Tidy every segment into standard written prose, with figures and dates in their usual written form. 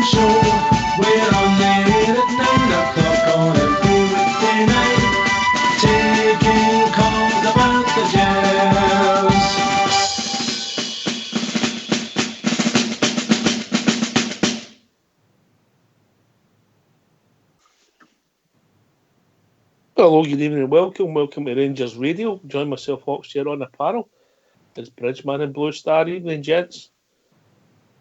show. We're on the air at 9 o'clock on a Thursday night, taking calls about the Jazz. Hello, good evening and welcome. Welcome to Rangers Radio. Join myself, Hawks, here on the panel. It's Bridgeman and Blue Star. Evening, gents.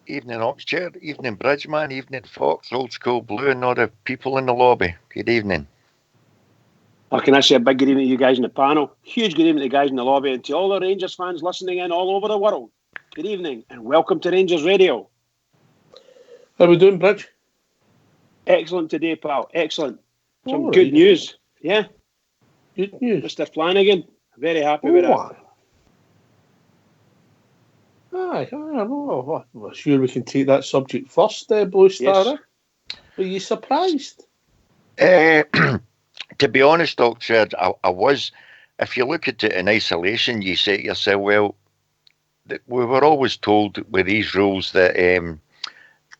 Evening, Oxchair. Evening, Bridgeman. Evening, Fox, Old School Blue, and all the people in the lobby. Good evening. Or can I say a big good evening to you guys in the panel? Huge good evening to the guys in the lobby and to all the Rangers fans listening in all over the world. Good evening and welcome to Rangers Radio. How we doing, Bridge? Excellent today, pal. Excellent. Some All good right. news. Yeah, Good news. Mr. Flanagan. Very happy with that. Aye, I'm sure we can take that subject first, Blue Star. Yes. Were you surprised? To be honest, Oxchair, I was. If you look at it in isolation, you say to yourself, well, we were always told with these rules that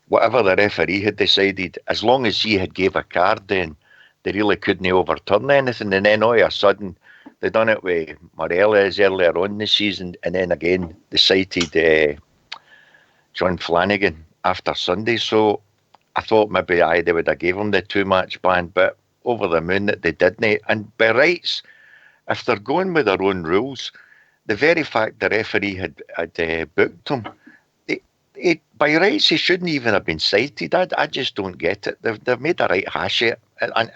whatever the referee had decided, as long as he had gave a card, then they really couldn't overturn anything. And then all of a sudden, they done it with Morelos earlier on this season, and then again they cited John Flanagan after Sunday. So I thought maybe they would have gave him the 2-match ban, but over the moon that they didn't. And by rights, if they're going with their own rules, the very fact the referee had booked him, by rights he shouldn't even have been cited. I just don't get it. They've made a right hash of it.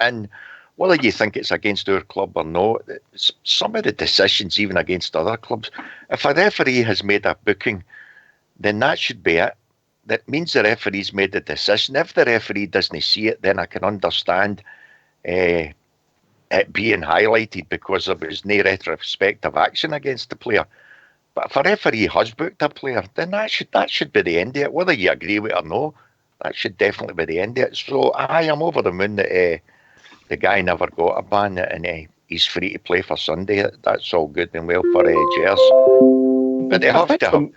And whether you think it's against our club or not, some of the decisions, even against other clubs, if a referee has made a booking, then that should be it. That means the referee's made the decision. If the referee doesn't see it, then I can understand it being highlighted because there was no retrospective action against the player. But if a referee has booked a player, then that should be the end of it. Whether you agree with it or not, that should definitely be the end of it. So I am over the moon that the guy never got a ban and he's free to play for Sunday. That's all good and well for Jers. But they have to.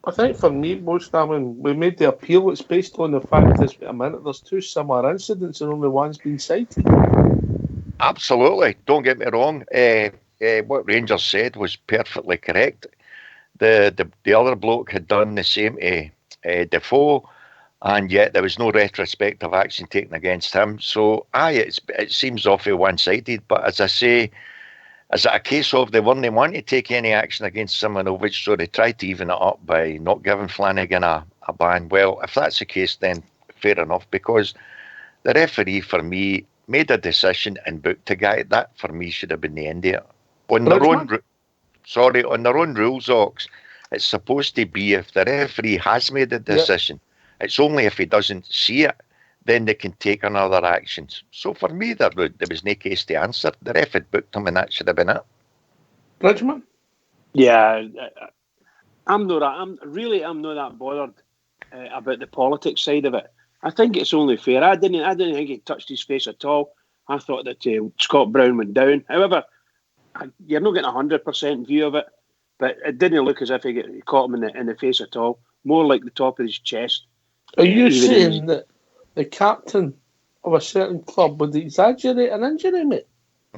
I think for me, most of when we made the appeal, it's based on the fact that there's two similar incidents and only one's been cited. Absolutely. Don't get me wrong. What Rangers said was perfectly correct. The other bloke had done the same to Defoe, and yet there was no retrospective action taken against him. So, it seems awfully one-sided. But as I say, is it a case of they weren't wanting to take any action against Simonovic, so they tried to even it up by not giving Flanagan a ban? Well, if that's the case, then fair enough, because the referee, for me, made a decision and booked a guy. That, for me, should have been the end of it. On their own rules, Ox, it's supposed to be if the referee has made a decision, it's only if he doesn't see it, then they can take another action. So for me, there was no case to answer. The ref had booked him and that should have been it. Bridgeman? Yeah, I'm not that bothered about the politics side of it. I think it's only fair. I didn't think he touched his face at all. I thought that Scott Brown went down. However, you're not getting a 100% view of it, but it didn't look as if he caught him in the face at all. More like the top of his chest. Are you saying that the captain of a certain club would exaggerate an injury, mate?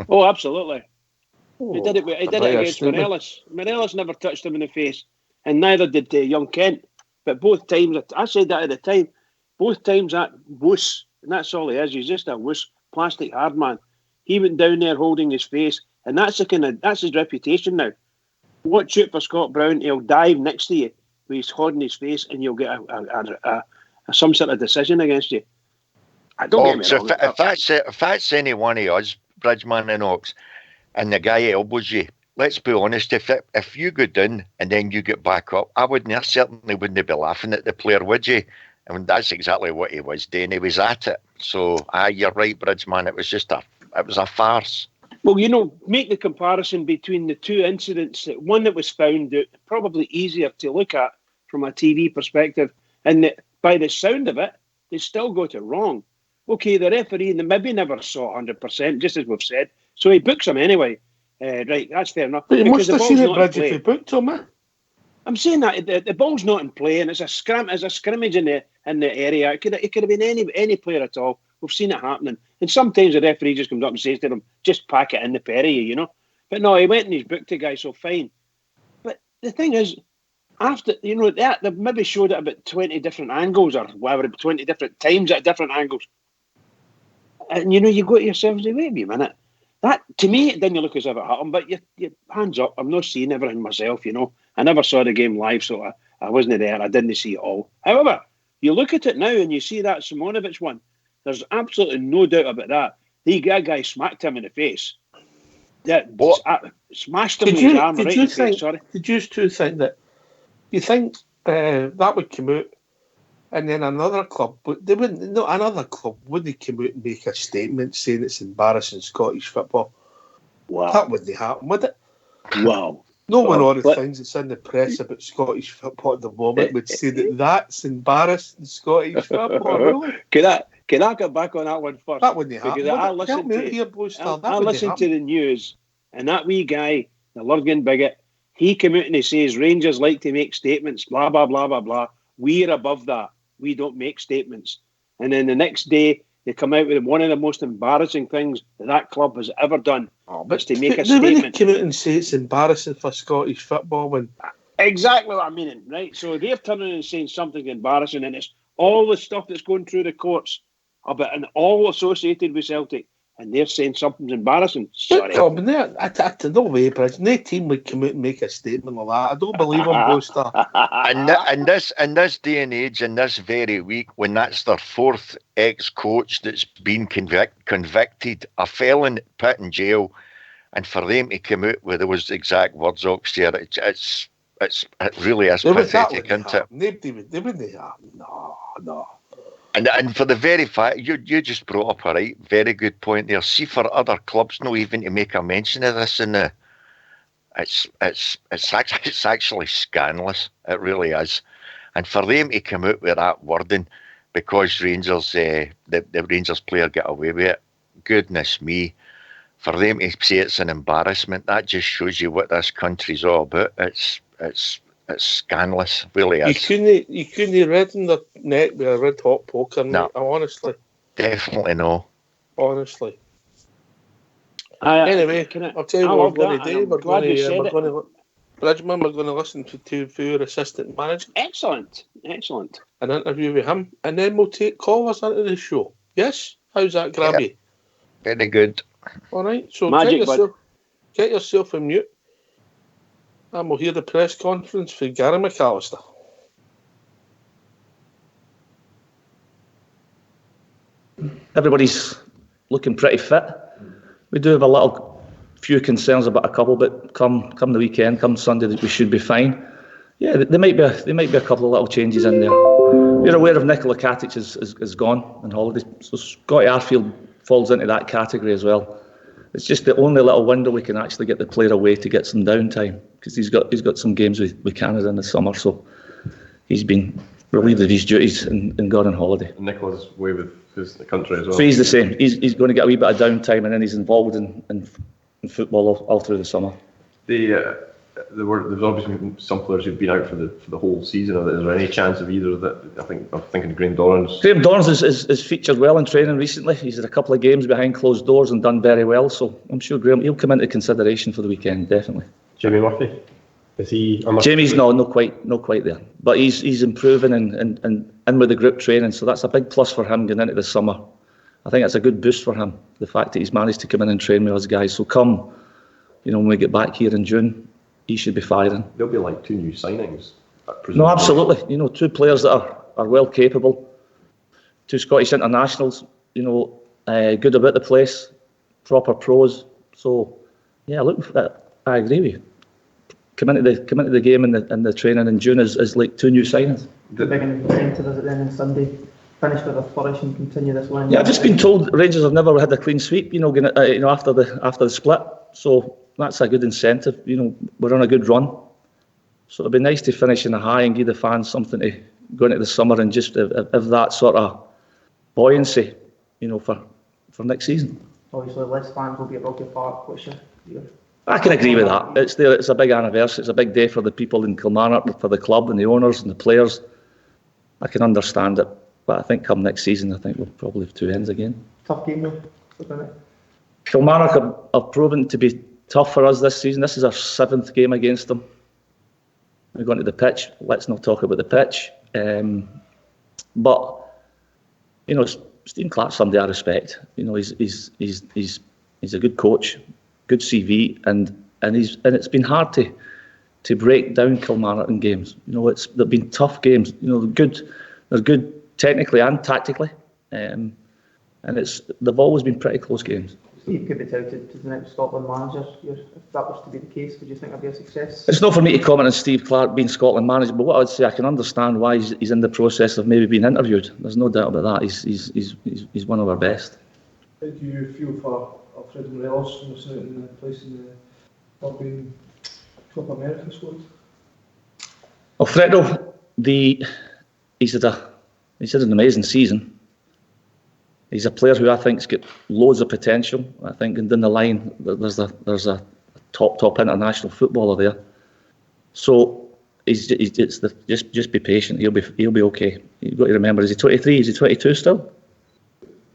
Oh, absolutely. He did it against Morelos. Morelos never touched him in the face, and neither did young Kent. But both times, I said that at the time, both times that wuss, and that's all he is, he's just a wuss, plastic hard man. He went down there holding his face, and that's his reputation now. Watch out for Scott Brown, he'll dive next to you with his holding his face, and you'll get some sort of decision against you. Don't get me wrong. If that's any one of us, Bridgeman and Ox, and the guy elbows you, let's be honest, if you go down and then you get back up, I certainly wouldn't be laughing at the player, would you? I mean, that's exactly what he was doing. He was at it. So, you're right, Bridgeman. It was a farce. Well, make the comparison between the two incidents. One that was found out, probably easier to look at from a TV perspective, and that by the sound of it, they still got it wrong. Okay, the referee maybe never saw 100%, just as we've said. So he books him anyway. Right, that's fair enough. But he must have seen it, Bridge, if he booked him, eh? I'm saying that the ball's not in play, and it's a scrimmage in in the area. It could have been any player at all. We've seen it happening. And sometimes the referee just comes up and says to them, just pack it in the pair of you, you know. But no, he went and he's booked the guy, so fine. But the thing is, after, you know, they've maybe showed it about 20 different angles or whatever, 20 different times at different angles. And, you know, you go to yourself and say, wait a minute. That, to me, it didn't look as if it happened, but you hands up. I'm not seeing everything myself, you know. I never saw the game live, so I wasn't there. I didn't see it all. However, you look at it now and you see that Simonovic one. There's absolutely no doubt about that. That guy smacked him in the face. Smashed him with his arm right in the face, sorry. Did you two think that? You think that would come out, and then another club, but they wouldn't. No, another club wouldn't come out and make a statement saying it's embarrassing Scottish football. Wow. That wouldn't happen, would it? Wow. No one all the things that's in the press about Scottish football at the moment would say that that's embarrassing Scottish football. Really? Can I get back on that one first? That wouldn't happen. I listened to the news, and that wee guy, the Lurgan bigot, he came out and he says Rangers like to make statements, blah, blah, blah, blah, blah. We're above that. We don't make statements. And then the next day, they come out with one of the most embarrassing things that club has ever done. But to make a statement. They wouldn't come out and say it's embarrassing for Scottish football when... Exactly what I mean, right? So they're turning and saying something embarrassing, and it's all the stuff that's going through the courts about and all associated with Celtic, and they're saying something's embarrassing. Sorry. No way, Bridge. No team would come out and make a statement like that. I don't believe them, Brewster. In this day and age, in this very week, when that's their fourth ex-coach that's been convicted, a felon put in jail, and for them to come out with those exact words, Oxtear, it really is pathetic, isn't it? They wouldn't have. No. And for the very fact, you just brought up a very good point there. See, for other clubs not even to make a mention of this, it's actually scandalous. It really is. And for them to come out with that wording because Rangers, the Rangers player get away with it, goodness me. For them to say it's an embarrassment, that just shows you what this country's all about. It's scandalous, really is. You couldn't read in the net with a red hot poker, no. Honestly. Definitely no. Honestly. Anyway, I'll tell you what we're going to do. We're going to listen to our assistant manager. Excellent. An interview with him, and then we'll take callers into the show. Yes? How's that, Grabby? Yeah. Very good. All right, so get yourself on mute. And we'll hear the press conference for Gary McAllister. Everybody's looking pretty fit. We do have a few concerns about a couple, but come the weekend, come Sunday, we should be fine. Yeah, there might be a couple of little changes in there. You're aware of Nicola Katic is gone on holiday, so Scotty Arfield falls into that category as well. It's just the only little window we can actually get the player away to get some downtime, because he's got some games with Canada in the summer, so he's been relieved of his duties and gone on holiday. And Nicola's away with the country as well. So he's the same. He's going to get a wee bit of downtime, and then he's involved in football all through the summer. There's obviously been some players who've been out for the whole season. Is there any chance of either of that? I'm thinking Graham Dorrans. Graham Dorrans is featured well in training recently. He's had a couple of games behind closed doors and done very well. So I'm sure he'll come into consideration for the weekend, definitely. Jamie Murphy, is he? Jamie's not quite there, but he's improving and with the group training. So that's a big plus for him going into the summer. I think it's a good boost for him, the fact that he's managed to come in and train with us guys. So when we get back here in June, he should be firing. There'll be like 2 new signings. No, absolutely. 2 players that are well capable. 2 Scottish internationals. Good about the place, proper pros. So, yeah, I agree with you. Come into the game and the training in June is like 2 new signings. The big to visit then on Sunday. Finish with a flourish and continue this line. Yeah, I've just been told Rangers have never had a clean sweep. After the split. So that's a good incentive. We're on a good run. So it'd be nice to finish in a high and give the fans something to go into the summer and just have that sort of buoyancy, for next season. Obviously, less fans will be at Rugby Park. What's your view? I can agree with that. It's a big anniversary. It's a big day for the people in Kilmarnock, for the club and the owners and the players. I can understand it. But I think come next season, I think we'll probably have two ends again. Tough game though. Isn't it? Kilmarnock have proven to be tough for us this season. This is our 7th game against them. We're going to the pitch. Let's not talk about the pitch. But you know, Stephen Clark's somebody I respect. You know, he's a good coach, good CV, and it's been hard to break down Kilmarnock in games. You know, they've been tough games. You know, they're good technically and tactically, and they've always been pretty close games. Steve could be touted as the next Scotland manager. If that was to be the case, would you think that'd be a success? It's not for me to comment on Steve Clark being Scotland manager, but what I would say, I can understand why he's in the process of maybe being interviewed. There's no doubt about that. He's one of our best. How do you feel for Alfredo Morelos missing out in the place in the Dublin Copa America squad? Alfredo, he's had an amazing season. He's a player who I think's got loads of potential. I think down the line there's a top international footballer there. So just be patient. He'll be okay. You've got to remember, is he 23? Is he 22 still?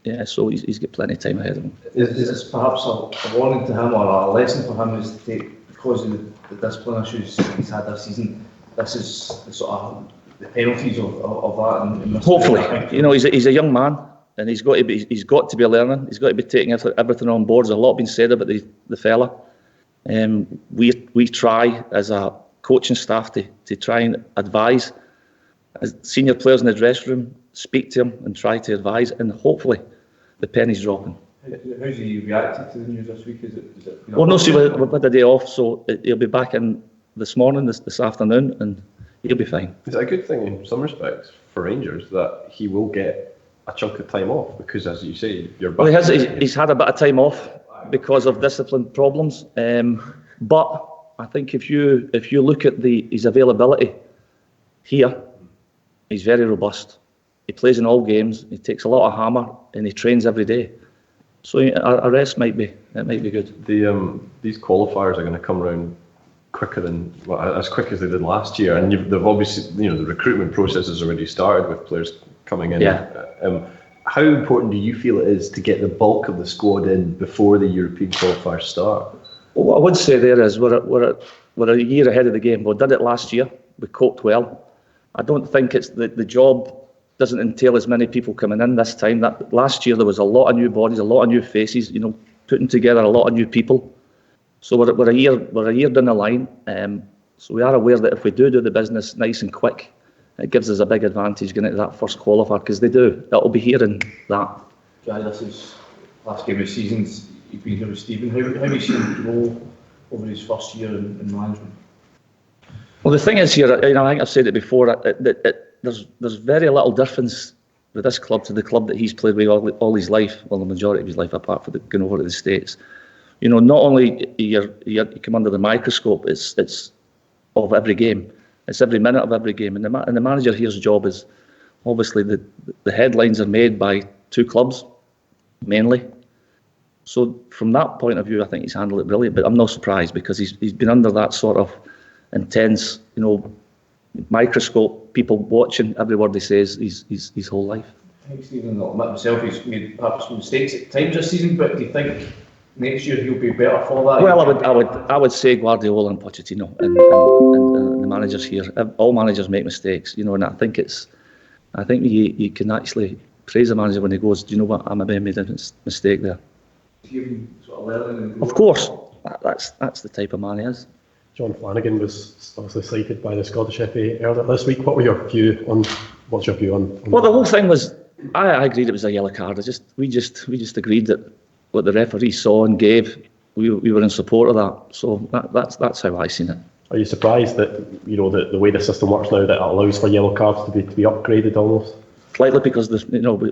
Yeah, so he's got plenty of time ahead of him. Is this perhaps a warning to him or a lesson for him is to take, because of the discipline issues he's had this season? This is the sort of the penalties of that. And hopefully, you know, he's a young man. And he's got to be learning. He's got to be taking everything on board. There's a lot been said about the fella. We try as a coaching staff to try and advise as senior players in the dressing room, speak to him and try to advise, and hopefully the penny's dropping. How's he reacted to the news this week? Is it well, no, see, we've had a day off, so he'll be back in this morning, this afternoon, and he'll be fine. Is it a good thing in some respects for Rangers that he will get a chunk of time off, because as you say, you're back. Well, he's had a bit of time off because of discipline problems, but I think if you look at his availability here, he's very robust. He plays in all games. He takes a lot of hammer and he trains every day. So a rest might be good. These qualifiers are going to come around quicker than as quick as they did last year, and they've obviously, you know, the recruitment process has already started with players coming in. Yeah. How important do you feel it is to get the bulk of the squad in before the European qualifiers start? Well, what I would say there is we're a year ahead of the game. We did it last year. We coped well. I don't think it's the job doesn't entail as many people coming in this time. That last year there was a lot of new bodies, a lot of new faces. You know, putting together a lot of new people. So we're a year down the line. So we are aware that if we do the business nice and quick, it gives us a big advantage getting into that first qualifier, because they do. It'll be here in that. Guy, this is last game of the season. You've been here with Stephen. How have you seen him grow over his first year in management? Well, the thing is here, you know, I think I've said it before. There's very little difference with this club to the club that he's played with all his life. Well, the majority of his life, apart from going over to the States. You know, not only you come under the microscope. It's of every game. It's every minute of every game, and the manager here's job is obviously the headlines are made by two clubs mainly. So from that point of view, I think he's handled it brilliant. But I'm not surprised, because he's been under that sort of intense, you know, microscope, people watching every word he says his whole life. I think Stephen will admit himself he's made perhaps mistakes at times this season, but do you think next year he'll be better for that? Well, I would say Guardiola and Pochettino and the managers here. All managers make mistakes, you know, and I think you can actually praise a manager when he goes, do you know what, I maybe made a mistake there. Sort of learning and of course, that's the type of man he is. John Flanagan was obviously cited by the Scottish FA earlier this week. What's your view on Well, the whole thing was, I agreed it was a yellow card. We just agreed that what the referee saw and gave, we were in support of that. So that's how I seen it. Are you surprised that, you know, the way the system works now, that it allows for yellow cards to be upgraded almost? Slightly, because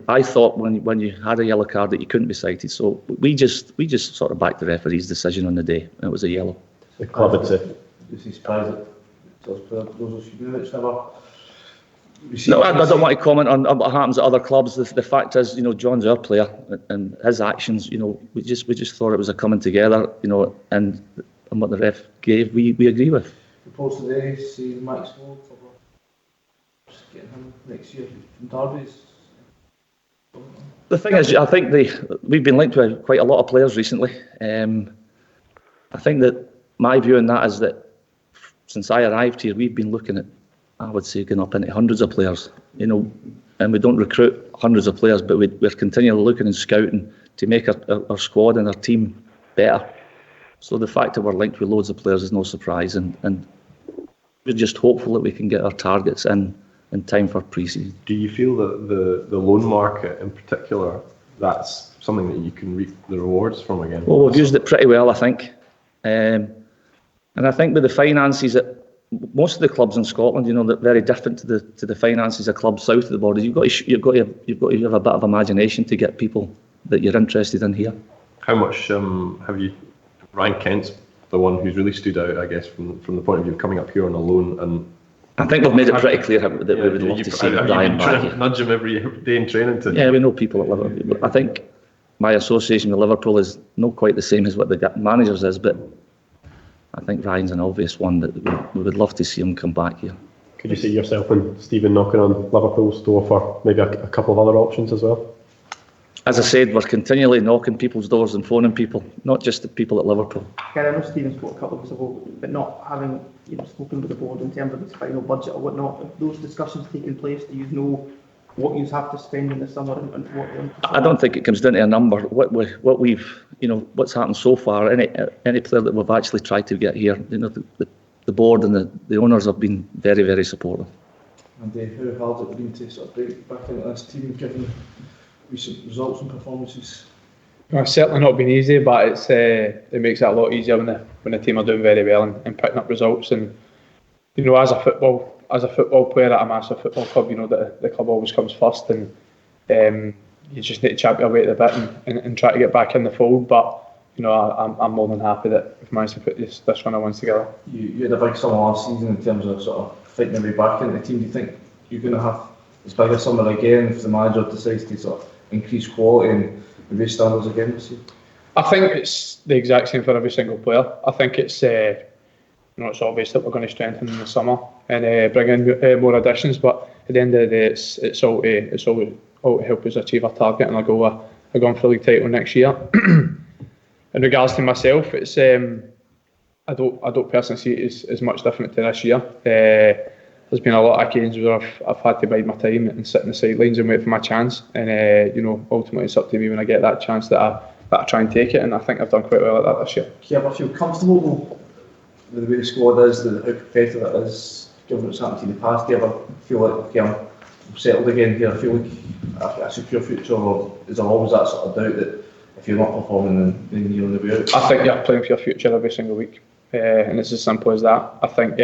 I thought when you had a yellow card that you couldn't be cited. So we just sort of backed the referee's decision on the day, and it was a yellow. The club had said. Is he surprised that those units never? No, I don't want to comment on what happens at other clubs. The fact is, you know, John's our player, and his actions, you know, we just thought it was a coming together, you know, and what the ref gave, we agree with. Reports today, see Maxwell getting him next year from Derby's? The thing is, I think we've been linked with quite a lot of players recently. I think that my view on that is that since I arrived here, we've been looking at, I would say, going up into hundreds of players, and we don't recruit hundreds of players, but we're continually looking and scouting to make our squad and our team better. So the fact that we're linked with loads of players is no surprise, and we're just hopeful that we can get our targets in time for pre-season. Do you feel that the loan market in particular, that's something that you can reap the rewards from again? Well, we've used it pretty well, I think. And I think with the finances that most of the clubs in Scotland, they're very different to the finances of clubs south of the border. You've got to have a bit of imagination to get people that you're interested in here. How much have you? Ryan Kent's the one who's really stood out, I guess, from the point of view of coming up here on a loan. And I think we've made it pretty clear that we would love to see Ryan back here. Nudge him every day in training to. Yeah, we know people at Liverpool. I think my association with Liverpool is not quite the same as what the managers is, but I think Ryan's an obvious one that we would love to see him come back here. Could you see yourself and Stephen knocking on Liverpool's door for maybe a couple of other options as well? As I said, we're continually knocking people's doors and phoning people, not just the people at Liverpool. I know Stephen spoke a couple of weeks ago, but not having spoken with the board in terms of its final budget or whatnot. If those discussions taking place, do you know what you have to spend in the summer and what? I don't think it comes down to a number. What we've what's happened so far. Any player that we've actually tried to get here, the board and the owners have been very, very supportive. And how hard it been to sort of break back into this team given recent results and performances? Well, it's certainly not been easy, but it makes it a lot easier when the team are doing very well and picking up results. And as a football player at a massive football club, that the club always comes first, and you just need to champ your way to the bit and try to get back in the fold. But I'm more than happy that we've managed to put this run of wins together. You had a big summer last season in terms of sort of fighting your way back into the team. Do you think you're going to have as big a summer again if the manager decides to sort of increase quality and raise standards again this year? I think it's the exact same for every single player. I think it's it's obvious that we're going to strengthen in the summer and bring in more additions. But at the end of the day, it's all to help us achieve our target and our goal of going for the league title next year. In regards to myself, it's I don't personally see it as much different to this year. There's been a lot of occasions where I've had to bide my time and sit in the sidelines and wait for my chance. And ultimately it's up to me when I get that chance that I try and take it. And I think I've done quite well at that this year. Do you ever feel comfortable with the way the squad is, how competitive it is, given what's happened to you in the past? Do you ever feel like, okay, I'm settled again here? I feel like a secure future, or is there always that sort of doubt that if you're not performing, then you're on the way out? I think you're playing for your future every single week, and it's as simple as that. I think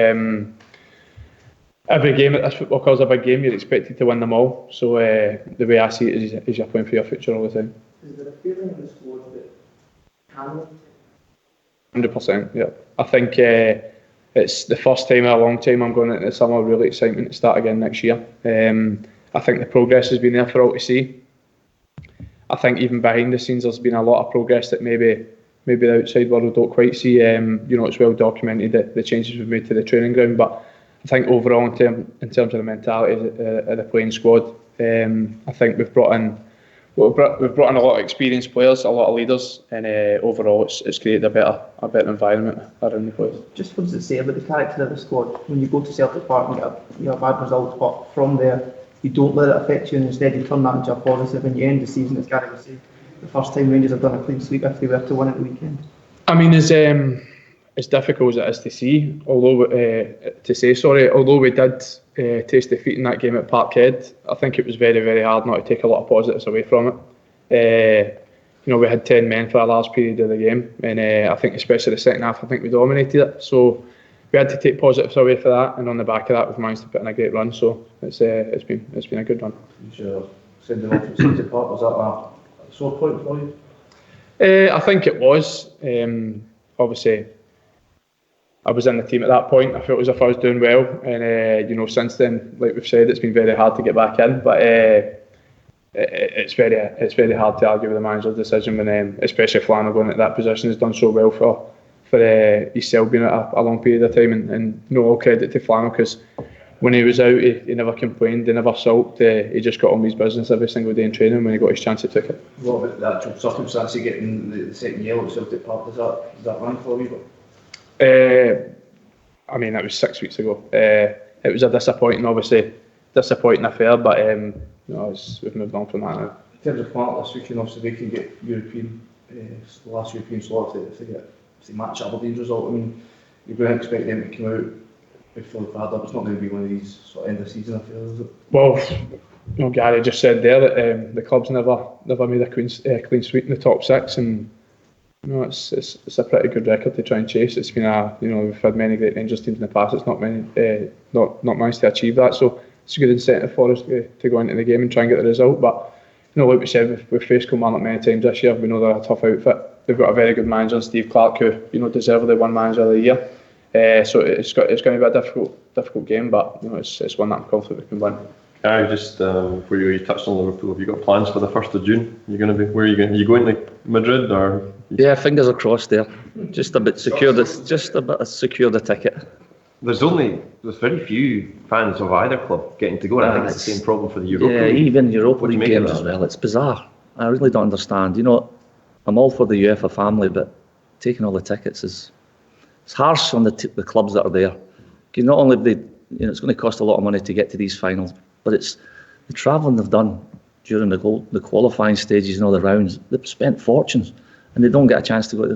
every game at this football club is a big game. You're expected to win them all. So the way I see it is you're playing for your future all the time. Is there a feeling in the squad that can? 100%, yeah. I think it's the first time in a long time I'm going into the summer with really excitement to start again next year. I think the progress has been there for all to see. I think even behind the scenes there's been a lot of progress that maybe the outside world don't quite see. It's well documented the changes we've made to the training ground, but I think overall in terms of the mentality of the playing squad, I think we've brought in a lot of experienced players, a lot of leaders, and overall it's created a better environment around the place. Just what does it say about the character of the squad when you go to Celtic Park and you have bad results, but from there you don't let it affect you and instead you turn that into a positive and you end the season, as Gary was saying, the first time Rangers have done a clean sweep if they were to win at the weekend? I mean, as difficult as it is to see, although we did taste defeat in that game at Parkhead, I think it was very, very hard not to take a lot of positives away from it. We had 10 men for a large period of the game, and I think especially the second half, I think we dominated it. So we had to take positives away for that, and on the back of that, we've managed to put in a great run. So it's been a good run. Sure. Sending off from Celtic Park, was that a sore point for you? I think it was. Obviously, I was in the team at that point. I felt as if I was doing well, and since then, like we've said, it's been very hard to get back in. But it's very hard to argue with the manager's decision when, especially Flannel going at that position, has done so well for East Cell being at a long period of time. And no all credit to Flannel because when he was out, he never complained, he never sulked, he just got on with his business every single day in training. When he got his chance, he took it. What about the actual circumstance of getting the second yellow at Celtic Park? Does that run for a wee bit? I mean, that was 6 weeks ago. It was a disappointing affair, but we've moved on from that now. In terms of Clark this weekend, obviously they can get European, the last European slot if they match Aberdeen's result. I mean, you're going to expect them to come out with full bad up. It's not going to be one of these sort of end of season affairs, is it? Well, Gary just said there that the club's never made a clean sweep in the top six, and it's a pretty good record to try and chase. It's been we've had many great Rangers teams in the past. It's not managed to achieve that, so it's a good incentive for us to go into the game and try and get the result. But like we said, we've faced Kilmarnock many times this year. We know they're a tough outfit. They've got a very good manager, Steve Clark, who deservedly won Manager of the Year. So it's going to be a difficult game, but it's one that I'm confident we can win. Gary, just before you touched on Liverpool, have you got plans for the 1st of June? Where are you going? Are you going to Madrid or? Yeah, fingers are crossed there. Just a bit secure the ticket. There's very few fans of either club getting to go, and I think it's the same problem for the Europa League. Yeah, even Europa League games as well. It's bizarre. I really don't understand. I'm all for the UEFA family, but taking all the tickets it's harsh on the clubs that are there. Because not only it's going to cost a lot of money to get to these finals, but it's the travelling they've done during the qualifying stages and all the rounds. They've spent fortunes, and they don't get a chance to go.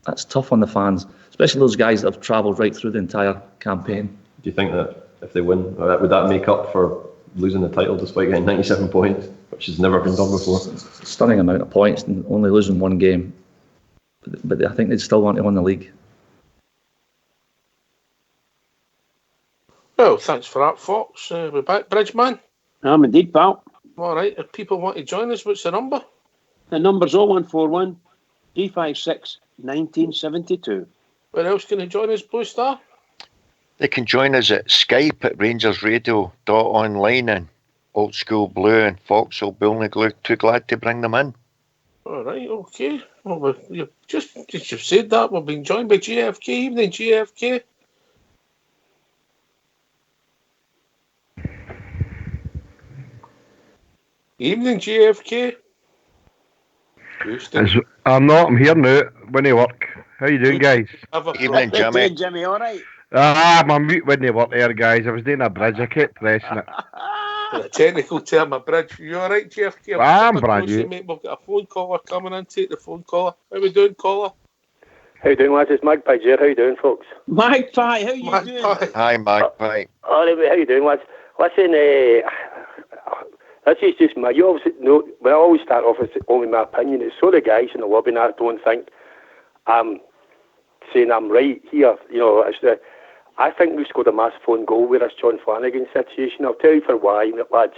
That's tough on the fans, especially those guys that have travelled right through the entire campaign. Do you think that if they win, would that make up for losing the title despite getting 97 points, which has never been done before? It's a stunning amount of points and only losing one game. But I think they'd still want to win the league. Well, thanks for that, Fox. We're back. Bridgeman? I'm indeed, pal. All right, if people want to join us, what's the number? The number's 0141 356 1972. Where else can they join us, Blue Star? They can join us at Skype at rangersradio.online, and Old School Blue and Fox will be only too glad to bring them in. All right, okay. Well, you've said that. We've been joined by GFK. Evening, GFK. Evening, GFK. I'm here now. When I work. How you doing, guys? Evening, Jimmy. Jimmy, all right? My mute wouldn't work there, guys. I was doing a bridge. I kept pressing it. The technical term, a bridge. You all right, GFK? I'm brand new. We've got a phone caller coming in. Take the phone caller. How we doing, caller? How you doing, lads? It's Magpie here. How you doing, folks? Magpie, how you doing? Hi, Magpie. How you doing, lads? Listen, this is just my. You obviously know. When I always start off with only my opinion. It's so the guys in the lobby, and I don't think I'm saying I'm right here. I think we scored a massive own goal with this John Flanagan situation. I'll tell you for why, lads.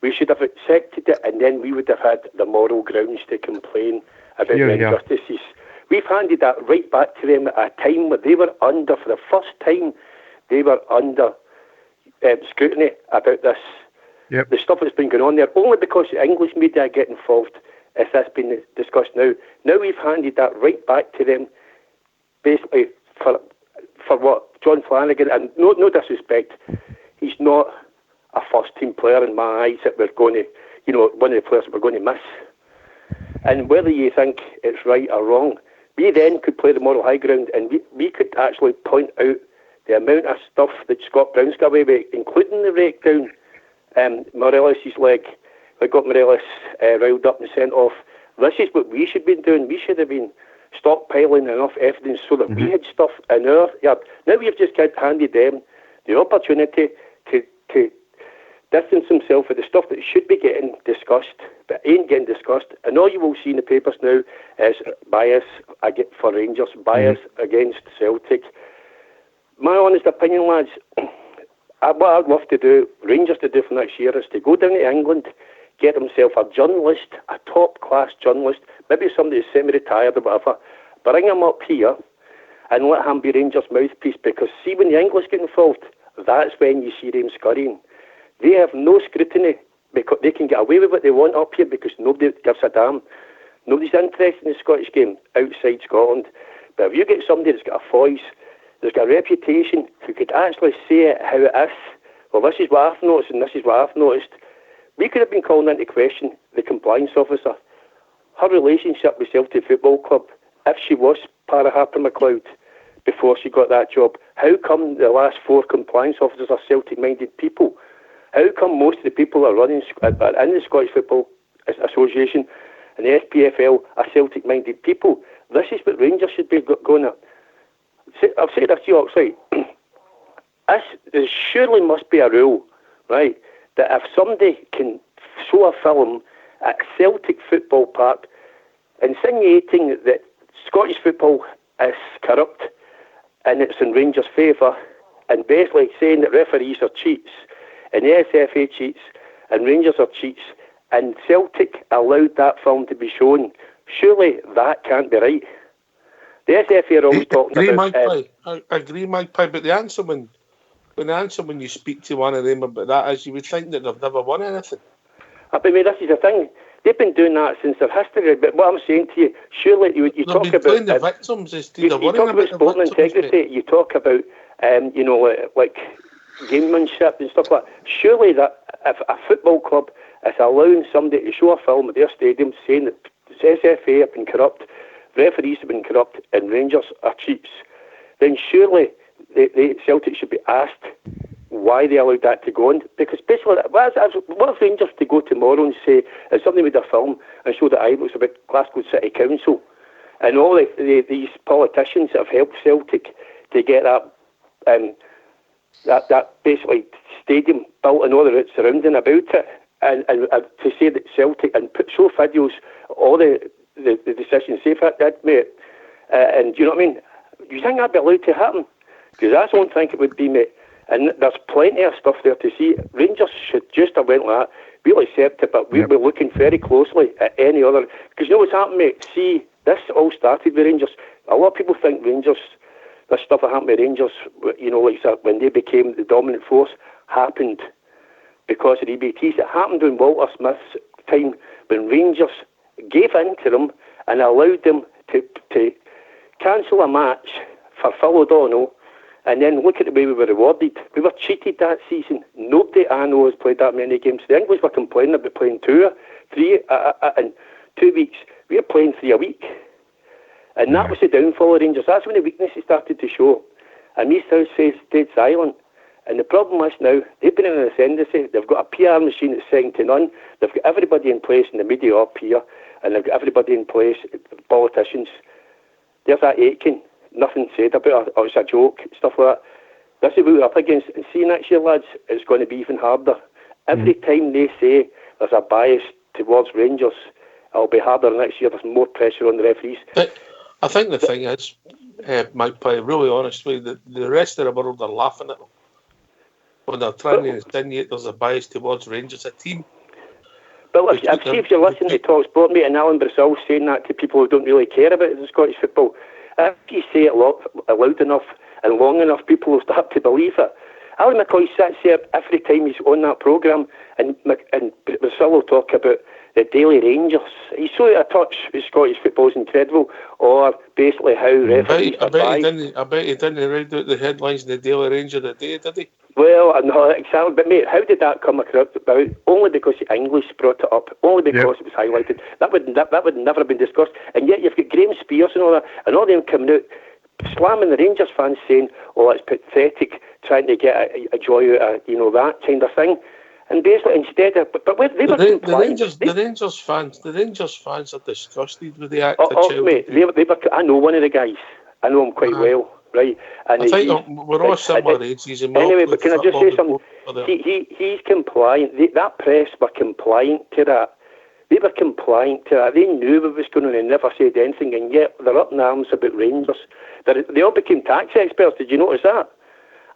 We should have accepted it, and then we would have had the moral grounds to complain about the injustices. We've handed that right back to them at a time where they were under, for the first time, they were under scrutiny about this. Yep. The stuff that's been going on there, only because the English media get involved, if that's been discussed now. Now we've handed that right back to them, basically, for what? John Flanagan, and no disrespect, he's not a first-team player in my eyes that we're going to, one of the players we're going to miss. And whether you think it's right or wrong, we then could play the moral high ground, and we could actually point out the amount of stuff that Scott Brown's got away with, including the breakdown. Morelos' leg, we got Morelos riled up and sent off. This is what we should have been doing. We should have been stockpiling enough evidence so that we had stuff in our yard. Now we've just handed them the opportunity to distance themselves with the stuff that should be getting discussed, but ain't getting discussed. And all you will see in the papers now is bias for Rangers, bias against Celtic. My honest opinion, lads, what I'd love to do, Rangers to do for next year, is to go down to England, get himself a journalist, a top-class journalist, maybe somebody who's semi-retired or whatever, bring him up here and let him be Rangers' mouthpiece, because see, when the English get involved, that's when you see them scurrying. They have no scrutiny, because they can get away with what they want up here because nobody gives a damn. Nobody's interested in the Scottish game outside Scotland. But if you get somebody that's got a voice, that's got a reputation, who could actually say it how it is. Well, this is what I've noticed, and this is what I've noticed. We could have been calling into question the compliance officer, her relationship with Celtic Football Club, if she was part of Harper McLeod before she got that job. How come the last 4 compliance officers are Celtic-minded people? How come most of the people that are running in the Scottish Football Association and the SPFL are Celtic-minded people? This is what Rangers should be going at. I've said this to you, Oxley. There surely must be a rule, right, that if somebody can show a film at Celtic Football Park insinuating that Scottish football is corrupt and it's in Rangers' favour, and basically saying that referees are cheats and the SFA cheats and Rangers are cheats, and Celtic allowed that film to be shown, surely that can't be right. The SFA are always talking about... I agree, Magpie, but the answer when you speak to one of them about that is you would think that they've never won anything. But this is the thing. They've been doing that since their history. But what I'm saying to you, surely you talk about the victims. You talk about sporting integrity. You talk about like gamemanship and stuff like that. Surely that if a football club is allowing somebody to show a film at their stadium saying that the SFA have been corrupt, referees have been corrupt, and Rangers are cheats, then surely the Celtic should be asked why they allowed that to go on. Because basically, what if Rangers to go tomorrow and say, if somebody made a film and show that it was about Glasgow City Council and all these politicians that have helped Celtic to get that basically stadium built and all the roots surrounding about it, and to say that Celtic and show videos, all the decisions they've had made, and you know what I mean? Do you think that'd be allowed to happen? Because I don't think it would be, mate. And there's plenty of stuff there to see. Rangers should just have went like that. We'll accept it, but we're looking very closely at any other... Because you know what's happened, mate? See, this all started with Rangers. A lot of people think Rangers, this stuff that happened with Rangers, you know, like when they became the dominant force, happened because of EBTs. It happened in Walter Smith's time when Rangers gave in to them and allowed them to cancel a match for Phil O'Donnell. And then look at the way we were rewarded. We were cheated that season. Nobody I know has played that many games. The English were complaining about playing 2 or 3 in 2 weeks. We were playing 3 a week. And that was the downfall of Rangers. That's when the weaknesses started to show. And East House stayed silent. And the problem is now, they've been in an ascendancy. They've got a PR machine that's second to none. They've got everybody in place in the media up here. And they've got everybody in place, politicians. There's that Aitken. Nothing said about it, or it's a joke, stuff like that. This is what we're up against. And see, next year, lads, it's going to be even harder. Every time they say there's a bias towards Rangers, it'll be harder next year. There's more pressure on the referees. I think the thing is, Magpie, really honestly, the rest of the world are laughing at them when they're trying to insinuate there's a bias towards Rangers, a team. Well, if you're listening to Talk Sport, mate, and Alan Brissell saying that to people who don't really care about the Scottish football, if you say it loud enough and long enough, people will start to believe it. Alan McCoy sits here every time he's on that programme, and Brissell will talk about the Daily Rangers. He's so out of touch with Scottish football, is incredible, or basically how referees are biased. I bet he didn't read out the headlines in the Daily Ranger today, did he? Well, no, exactly. But mate, how did that come about? Only because the English brought it up. Only because it was highlighted. That would never have been discussed. And yet you've got Graham Spears and all that, and all them coming out slamming the Rangers fans, saying, "Oh, it's pathetic," trying to get a joy out of that kind of thing. And basically, instead of, the Rangers fans are disgusted with the act. Mate, I know one of the guys. I know him quite well. Right, and I think we're all similar ages. Anyway, but can I just say something? He's compliant. That press were compliant to that. They were compliant to that. They knew what was going on and never said anything, and yet they're up in arms about Rangers. They all became tax experts. Did you notice that?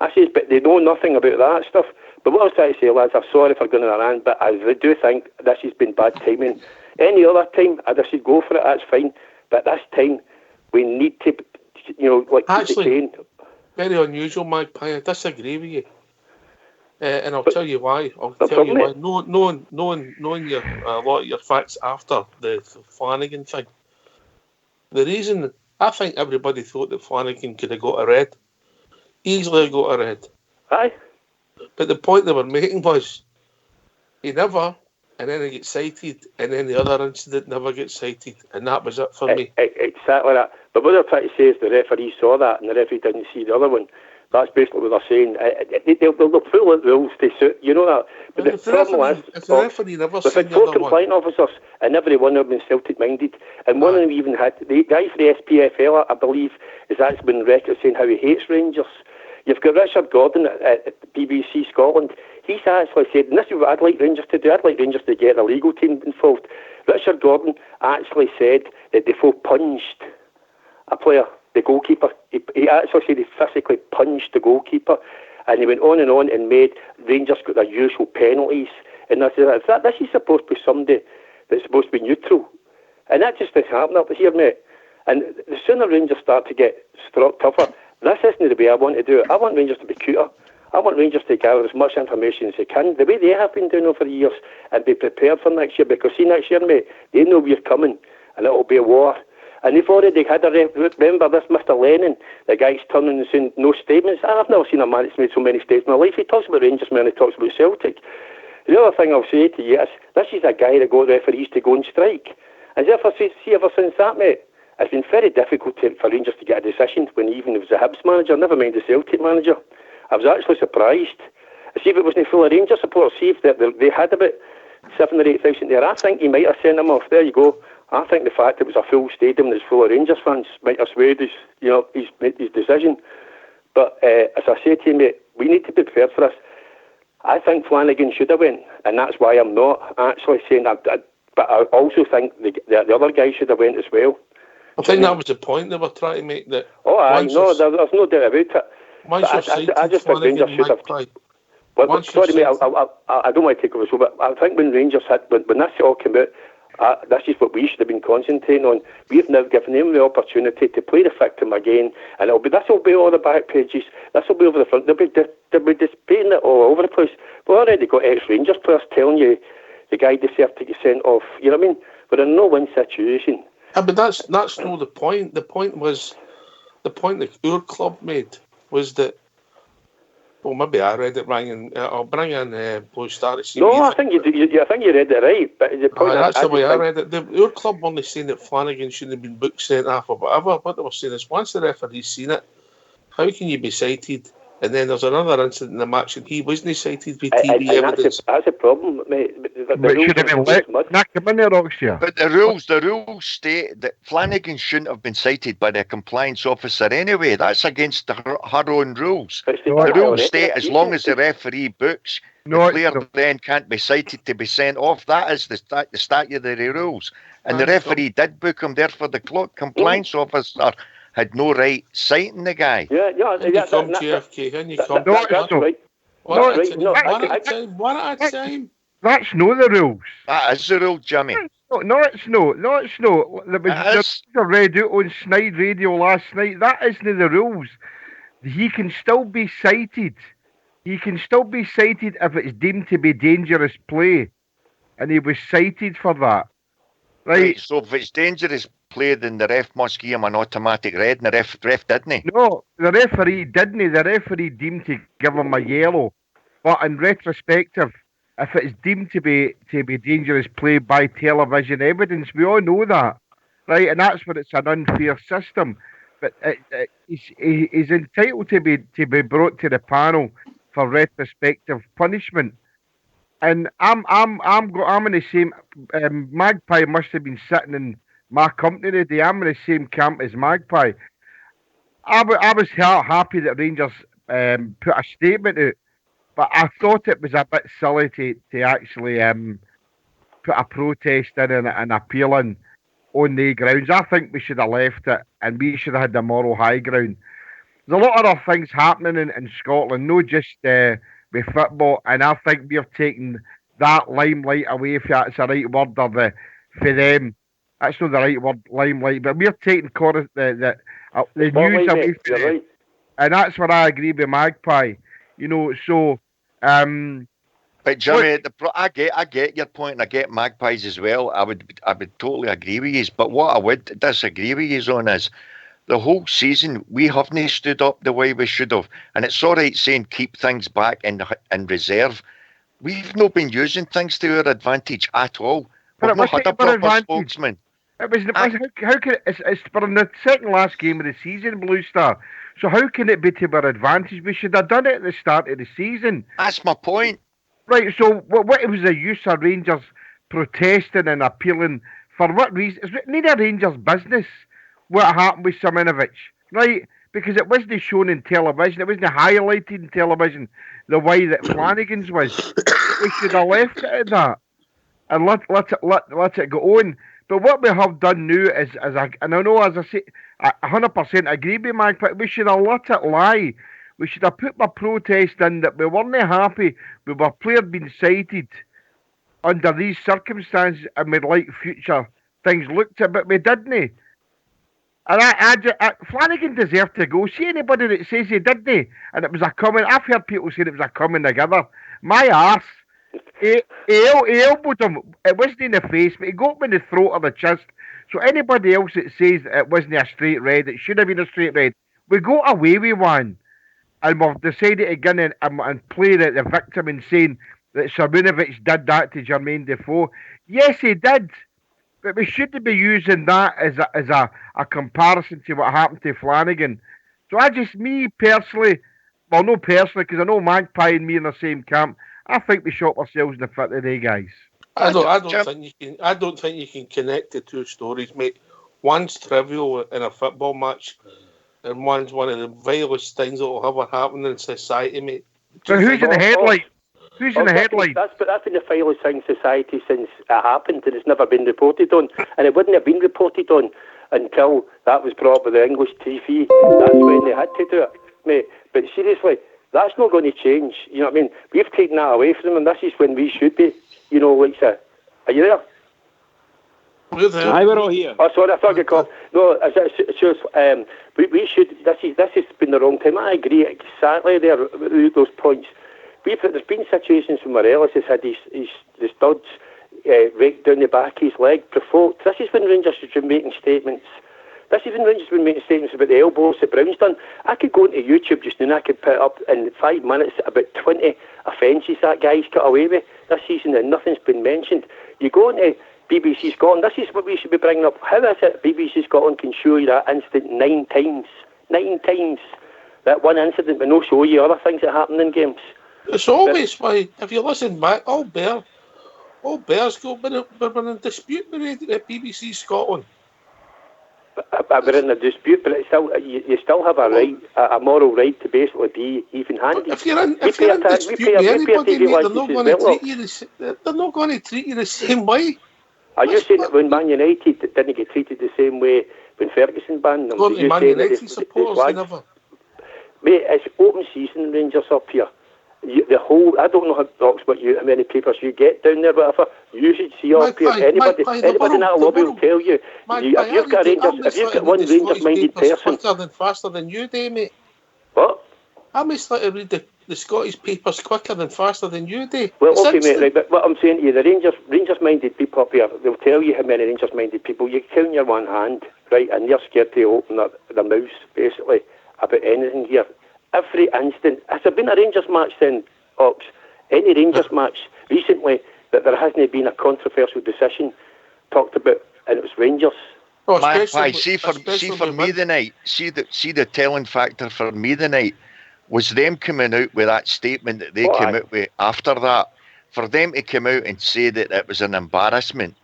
I says, but they know nothing about that stuff. But what I was trying to say, lads, I'm sorry for going on a rant, but I do think this has been bad timing. Any other time, I'd should go for it. That's fine. But this time, we need to. Actually, very unusual, Magpie. I disagree with you, and I'll tell you why. Knowing a lot of your facts after the Flanagan thing, the reason I think everybody thought that Flanagan could have got a red easily got a red. Aye. But the point they were making was he never, and then he gets cited, and then the other incident never gets cited, and that was it for me. Exactly that. But what they're trying to say is the referee saw that, and the referee didn't see the other one. That's basically what they're saying. They'll pull out rules to suit, you know that. But the problem is, if the referee never we've seen had the 4 other compliant officers, and every one of them been Celtic-minded. And one of them even had, the guy for the SPFL, I believe, has actually been record saying how he hates Rangers. You've got Richard Gordon at BBC Scotland. He's actually said, and this is what I'd like Rangers to do, I'd like Rangers to get the legal team involved. Richard Gordon actually said that Defoe punched a player, the goalkeeper. He actually said he physically punched the goalkeeper, and he went on and made Rangers got their usual penalties. And I said, this is supposed to be somebody that's supposed to be neutral. And that just is happening up here, mate. And the sooner Rangers start to get struck tougher, this isn't the way I want to do it. I want Rangers to be cuter. I want Rangers to gather as much information as they can, the way they have been doing over the years, and be prepared for next year. Because see, next year, mate, they know we're coming, and it'll be a war. And they've already had remember this Mr. Lennon, the guy's turning and saying no statements. I've never seen a man that's made so many statements in my life. He talks about Rangers, man, he talks about Celtic. The other thing I'll say to you is, this is a guy that got referees to go on strike. And ever since that, mate, it's been very difficult for Rangers to get a decision when even it was a Hibs manager, never mind the Celtic manager. I was actually surprised. See if it wasn't full of Rangers supporters, see if they had about 7,000 or 8,000 there. I think he might have sent them off. There you go. I think the fact it was a full stadium that's full of Rangers fans might have swayed his decision. But as I say to you, mate, we need to be prepared for this. I think Flanagan should have went, and that's why I'm not actually saying that. But I also think the other guy should have went as well. I think that was the point they were trying to make. That there's no doubt about it. I just think Rangers should have. Sorry, mate, I don't want to take over the show, but I think when Rangers when this all came out, this is what we should have been concentrating on. We've now given them the opportunity to play the victim again, and this will be all the back pages. This will be over the front. They'll be displaying it all over the place. We've already got ex-Rangers players telling you the guy deserved to get sent off. You know what I mean? We're in a no-win situation. But that's not the point. The point that our club made was that. Well, maybe I read it wrong, and I'll bring in Blue Star to see. No, I think you read it right. But the point that's the way I read it. Our club weren't saying that Flanagan shouldn't have been booked, sent off, or whatever. What they were saying is, once the referee's seen it, how can you be cited? And then there's another incident in the match, and he wasn't cited with TV evidence. That's a problem, mate. But should have been let knock him in there, Oxia. But the rules state that Flanagan shouldn't have been cited by the compliance officer anyway. That's against her own rules. The rules state as long as the referee books, the player then can't be cited to be sent off. That is the statutory rules. And the referee did book him, therefore the compliance officer had no right citing the guy. One at a time. That's not the rules. That is the rule, Jimmy. No, it's not. No, it's not. There was read out on Snide Radio last night. That isn't the rules. He can still be cited. He can still be cited if it's deemed to be dangerous play. And he was cited for that. Right. So if it's dangerous play, then the ref must give him an automatic red, and the ref didn't. No, the referee didn't. The referee deemed to give him a yellow. But in retrospective, if it's deemed to be dangerous play by television evidence, we all know that, right? And that's when it's an unfair system. But he's entitled to be brought to the panel for retrospective punishment. And I'm in the same. Magpie must have been sitting in my company today. I'm in the same camp as Magpie. I was happy that Rangers put a statement out. But I thought it was a bit silly to actually put a protest in and appeal in on the grounds. I think we should have left it, and we should have had the moral high ground. There's a lot of other things happening in Scotland, not just with football, and I think we're taking that limelight away, if that's the right word, or for them. That's not the right word, limelight, but we're taking the news away from them. Right. And that's where I agree with Magpie. You know, so. But Jimmy, I get your point, and I get Magpies as well. I would totally agree with you. But what I would disagree with you on is, the whole season, we haven't stood up the way we should have. And it's all right saying keep things back in reserve. We've not been using things to our advantage at all. We've not had a proper spokesman. How can it's for the second last game of the season, Blue Star. So how can it be to our advantage? We should have done it at the start of the season. That's my point. Right. So what was the use of Rangers protesting and appealing for what reason? It's neither Rangers' business what happened with Simonovic, right? Because it wasn't shown in television. It wasn't highlighted in television the way that Flanagan's was. We should have left it at that and let it go on. But what we have done now is, and I know, as I say, I 100% agree with Magpie, we should have let it lie. We should have put my protest in that we weren't happy with our player being cited under these circumstances and we'd like future things looked at, but we didn't. And Flanagan deserved to go. See anybody that says he didn't, and it was a coming. I've heard people saying it was a coming together. My arse. He elbowed him. It wasn't in the face, but he got him in the throat or the chest. So anybody else that says it wasn't a straight red, it should have been a straight red. We got away with one, and we've decided to go in and play the victim and saying that Simonovic did that to Jermaine Defoe. Yes, he did, but we shouldn't be using that as a comparison to what happened to Flanagan. So me personally, well, not personally, because I know Magpie and me in the same camp. I think we shot ourselves in the foot today, guys. I don't think you can connect the two stories, mate. One's trivial in a football match, and one's one of the vilest things that will ever happen in society, mate. So who's in the headline? Who's in the headline? That's been the vilest thing in society since it happened, and it's never been reported on, and it wouldn't have been reported on until that was brought up with the English TV. That's when they had to do it, mate. But seriously, that's not going to change. You know what I mean? We've taken that away from them, and this is when we should be. You know, like that. Are you there? We're there. Aye, we're all here. Oh, sorry, I thought you called. No, we should. This has been the wrong time. I agree exactly there with those points. There's been situations when Morelos has had the studs raked down the back of his leg, provoked. This is when Rangers should be making statements. This is when Rangers have been making statements about the elbows that Brown's done. I could go into YouTube just now and I could put up in 5 minutes about 20 offences that guy's got away with this season and nothing's been mentioned. You go into BBC Scotland, this is what we should be bringing up. How is it BBC Scotland can show you that incident 9 times? 9 times. That one incident, but no show you other things that happen in games. It's always why, if you listen back, all Bears been in dispute with BBC Scotland. We're in a dispute, but it's still, you still have a right, a moral right to basically be even-handed. If you're in dispute with anybody, mate, they're not going to treat you the same way. Are you saying that when Man United didn't get treated the same way when Ferguson banned them? Going to Man United supporters, never. Mate, it's open season, Rangers up here. I don't know how many papers you get down there, whatever. You should see up here. Anybody in that lobby will tell you. If you've got one Rangers-minded person. Faster than you do, mate. What? I must let you read the Scottish papers quicker than faster than you do. Well, okay, mate, right, but what I'm saying to you, the Rangers-minded people up here, they'll tell you how many Rangers-minded people. You count your one hand, right, and you're scared to open their mouths, basically, about anything here. Every instant. Has there been a Rangers match then, Ox? Any Rangers match recently that there hasn't been a controversial decision talked about, and it was Rangers? See for me the night. See the telling factor for me the night was them coming out with that statement that they came out with after that. For them to come out and say that it was an embarrassment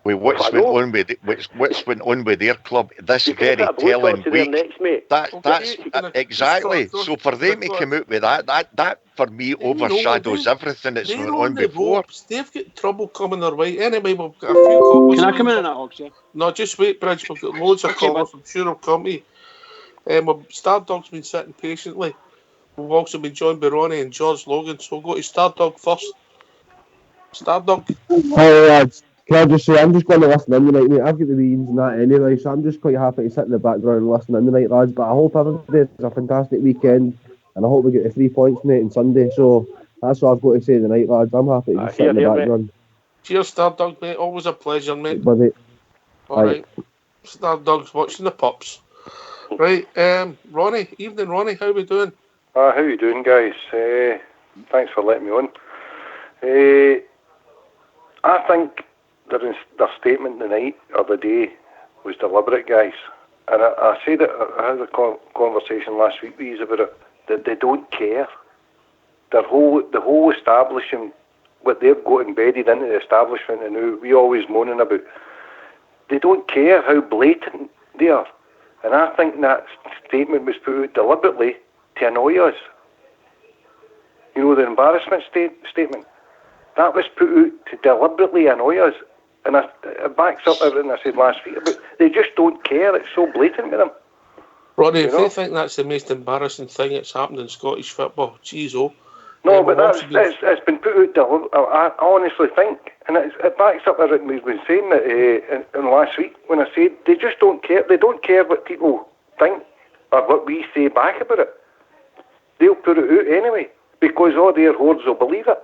with what's went on with their club this very telling week. That's exactly. So for them to come out with that for me overshadows everything that's went on before. They've got trouble coming their way. Anyway, we've got a few callers. Can I come in on that, Hawks? Yeah? No, just wait, Bridge. We've got loads of callers. I'm sure will come to you. Stardog's been sitting patiently. We've also been joined by Ronnie and George Logan, so we'll go to Stardog first. Stardog. Hi, lads. Can I just say, I'm just going to listen in tonight, mate. I've got the readings and that anyway, so I'm just quite happy to sit in the background and listen in tonight, lads. But I hope everybody has a fantastic weekend, and I hope we get the 3 points, mate, on Sunday. So that's what I've got to say tonight, lads. I'm happy to just sit in the background. Mate. Cheers, Stardog, mate. Always a pleasure, mate. Buddy. All right. Stardog's watching the pups. Right, Ronnie. Evening, Ronnie. How we doing? How you doing, guys? Thanks for letting me on. I think their statement tonight or the day was deliberate, guys. And I said it. I had a conversation last week with you about it. That they don't care. The whole establishment, what they've got embedded into the establishment, and who we always moaning about. They don't care how blatant they are. And I think that statement was put out deliberately to annoy us. You know, the embarrassment statement. That was put out to deliberately annoy us. And it backs up everything I said last week about they just don't care. It's so blatant with them. Ronnie, if you think that's the most embarrassing thing that's happened in Scottish football, jeez, oh. No, but it's been put out deliberately. I honestly think, and it backs up everything we've been saying in last week when I said they just don't care. They don't care what people think or what we say back about it. They'll put it out anyway because all their hordes will believe it.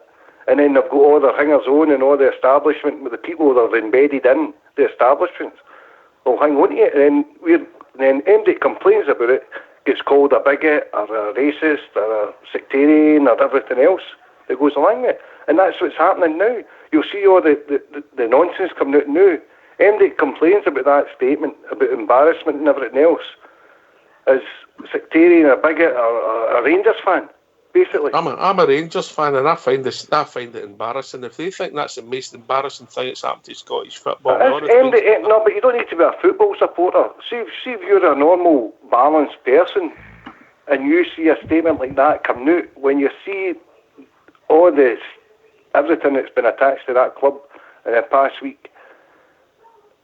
And then they've got all their hangers on and all the establishment with the people that are embedded in the establishments. Will hang on to it, and then anybody complains about it gets called a bigot or a racist or a sectarian or everything else that goes along with it. And that's what's happening now. You'll see all the nonsense coming out now. Anybody complains about that statement about embarrassment and everything else is sectarian, a bigot or a Rangers fan. Basically, I'm a Rangers fan, and I find it embarrassing. If they think that's the most embarrassing thing that's happened to Scottish football, no, but you don't need to be a football supporter. See if you're a normal, balanced person, and you see a statement like that coming out, when you see all this, everything that's been attached to that club in the past week,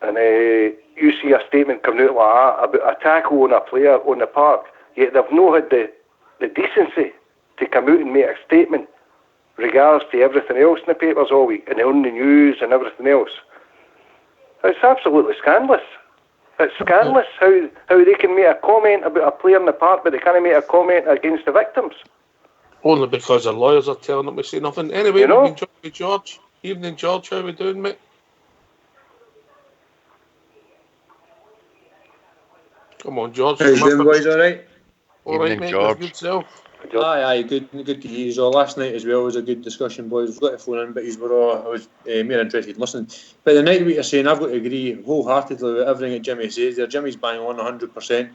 and you see a statement coming out like that about a tackle on a player on the park, yet they've not had the decency to come out and make a statement regards to everything else in the papers all week and on the news and everything else. It's absolutely scandalous. It's scandalous how they can make a comment about a player in the park, but they can't make a comment against the victims. Only because the lawyers are telling them to say nothing. Anyway, you know? We've been joined by George. Evening, George. How are we doing, mate? Come on, George. How you doing, boys? All right? All right, mate. George. Good self. Aye, good to hear you all. Last night as well was a good discussion, boys. We've got to phone in, but I was more interested in listening. But the night what you're saying, I've got to agree wholeheartedly with everything that Jimmy says there. Jimmy's bang on 100%.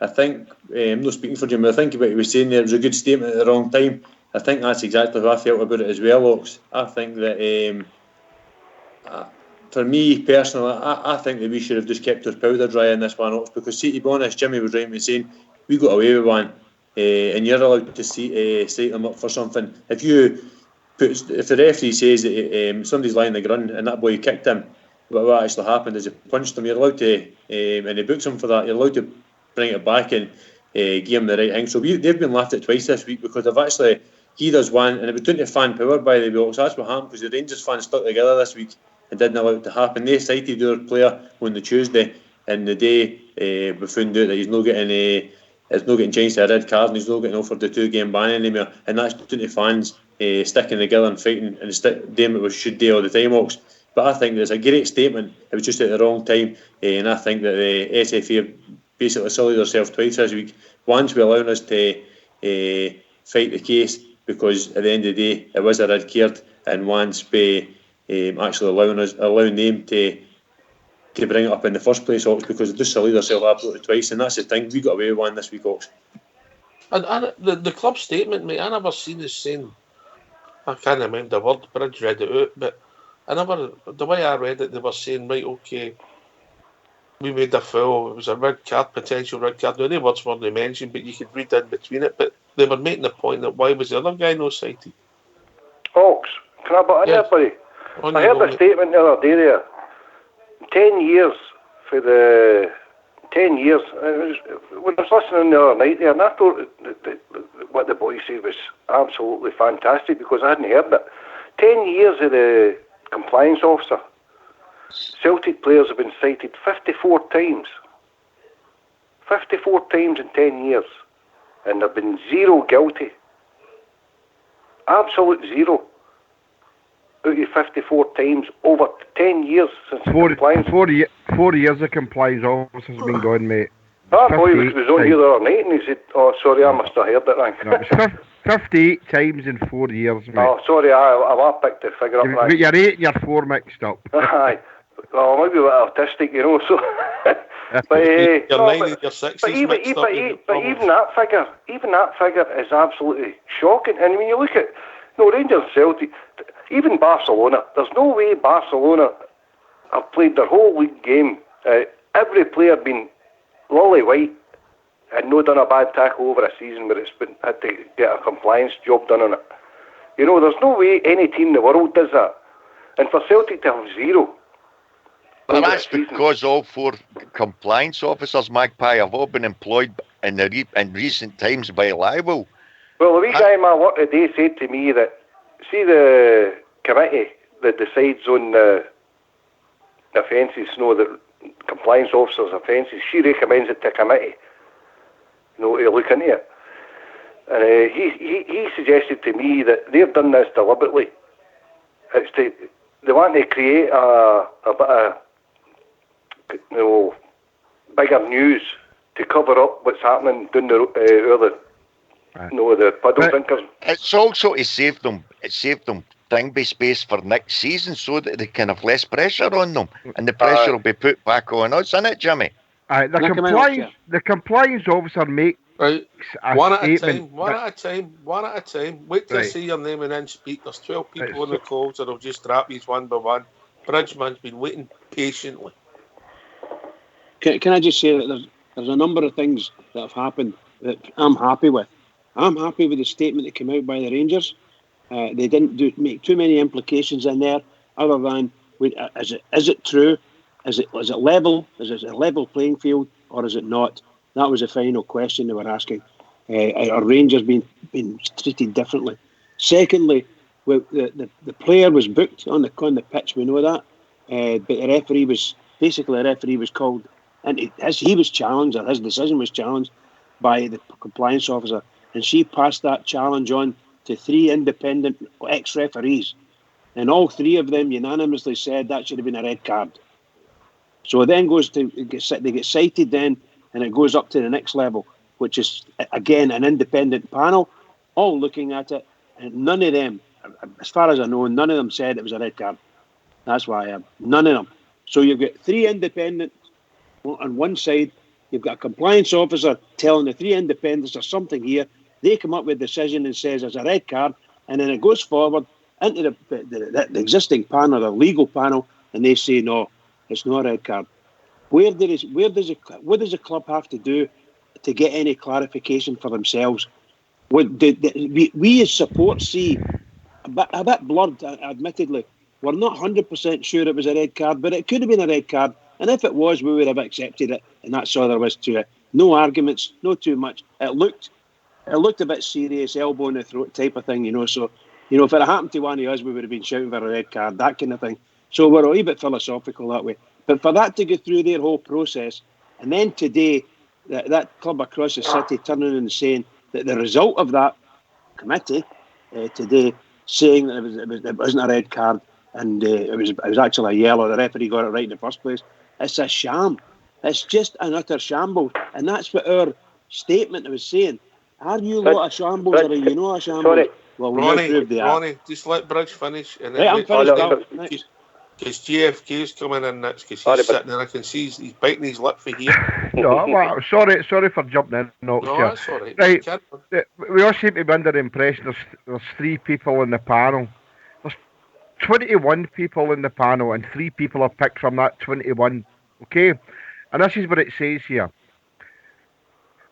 I think, I'm not speaking for Jimmy, I think what he was saying there was a good statement at the wrong time. I think that's exactly how I felt about it as well, Ox. I think that, for me personally, I think that we should have just kept our powder dry in this one, Ox, because, see, to be honest, Jimmy was right in saying we got away with one. And you're allowed to cite them up for something. If the referee says that somebody's lying on the ground and that boy kicked him, what actually happened is he punched him, you're allowed to, and he books him for that, you're allowed to bring it back and give him the right thing. So they've been laughed at twice this week because they've actually, he does one, and it was down to fan power by the way, so that's what happened because the Rangers fans stuck together this week and didn't allow it to happen. They cited their player on the Tuesday, and the day we found out that he's not getting changed to a red card and he's not getting offered the 2-game ban anymore, and that's due to fans sticking together and fighting and doing what we should do all the time, Ox. But I think there's a great statement. It was just at the wrong time, and I think that the SFA basically sullied themselves twice this week. Once we allowing us to fight the case because at the end of the day it was a red card, and once by actually allowing them to bring it up in the first place, Ox, because they just sullied themselves absolutely twice, and that's the thing. We got away with one this week, Ox. And the club statement, mate, I never seen this saying, I can't remember the word, but I read it out, but the way I read it, they were saying, right, okay, we made a foul, it was a red card, potential red card. Now, the words weren't mentioned, but you could read in between it, but they were making the point that why was the other guy no cited? Ox, can I butt in there, buddy? I heard a statement the other day there. 10 years for the 10 years. When I was listening the other night there, and I thought what the boy said was absolutely fantastic because I hadn't heard it. 10 years of the compliance officer. Celtic players have been cited 54 times. 54 times in 10 years. And there have been 0 guilty. Absolute 0. Out of 54 times over 10 years since compliance. 4 years of compliance officers has been gone, mate. That boy was on here the other night and he said, "Oh, sorry, I must have heard it wrong." No, it's 58 times in 4 years, mate. Oh, sorry, I picked the figure up You've right. got your 8 and your 4 mixed up. Aye. Well, maybe a bit autistic, you know, so... but, Your no, 9 but, and your 6 but even that figure is absolutely shocking. And when you look at Rangers, Celtic, even Barcelona, there's no way Barcelona have played their whole league game. Every player been lily white and no done a bad tackle over a season where it's been had to get a compliance job done on it. You know, there's no way any team in the world does that. And for Celtic to have 0. Well, that's because all 4 compliance officers, Magpie, have all been employed in recent times by Libel. Well, the wee guy in my work today said to me that, see the committee that decides on the offences, the compliance officers' offences, she recommends it to a committee, to look into it. And he suggested to me that they've done this deliberately. They want to create a bit of bigger news to cover up what's happening down the puddle drinkers. It's also to save them thing-by space for next season so that they can have less pressure on them, and the pressure will be put back on us, isn't it, Jimmy? The compliance officer makes a statement. One at a time. Wait till I see your name and then speak. There's 12 people on the call, so they'll just drop these one by one. Bridgman's been waiting patiently. Can I just say that there's a number of things that have happened that I'm happy with. I'm happy with the statement that came out by the Rangers. They didn't make too many implications in there, other than is it true? Is it level? Is it a level playing field, or is it not? That was the final question they were asking. Are Rangers being treated differently? Secondly, the player was booked on the pitch. We know that, but the referee was called. And he was challenged, or his decision was challenged by the compliance officer, and she passed that challenge on to 3 independent ex-referees, and all 3 of them unanimously said that should have been a red card. So it then they get cited then, and it goes up to the next level, which is again an independent panel, all looking at it, and none of them, as far as I know, none of them said it was a red card. That's why I am. None of them. So you've got 3 independent. On one side, you've got a compliance officer telling the 3 independents there's something here. They come up with a decision and says there's a red card, and then it goes forward into the existing panel, the legal panel, and they say no, it's not a red card. What does a club have to do to get any clarification for themselves? We as support see a bit blurred, admittedly. We're not 100% sure it was a red card, but it could have been a red card. And if it was, we would have accepted it, and that's all there was to it. No arguments, no too much. It looked a bit serious, elbow in the throat type of thing, So, if it had happened to one of us, we would have been shouting for a red card, that kind of thing. So we're a wee bit philosophical that way. But for that to go through their whole process, and then today, that club across the city turning and saying that the result of that committee today, saying that it wasn't a red card, and it was actually a yellow, the referee got it right in the first place. It's a sham. It's just an utter shambles. And that's what our statement was saying. Are you lot of shambles, or are you not a shambles? Sorry. Well, Ronnie, just let Bridge finish. And then I'm finished. Because GFK's coming in next, because he's sitting there, I can see he's biting his lip for here. No, sorry for jumping in. No, that's all right. Right, we all seem to be under the impression there's 3 people in the panel. 21 people in the panel, and 3 people are picked from that 21. Okay? And this is what it says here.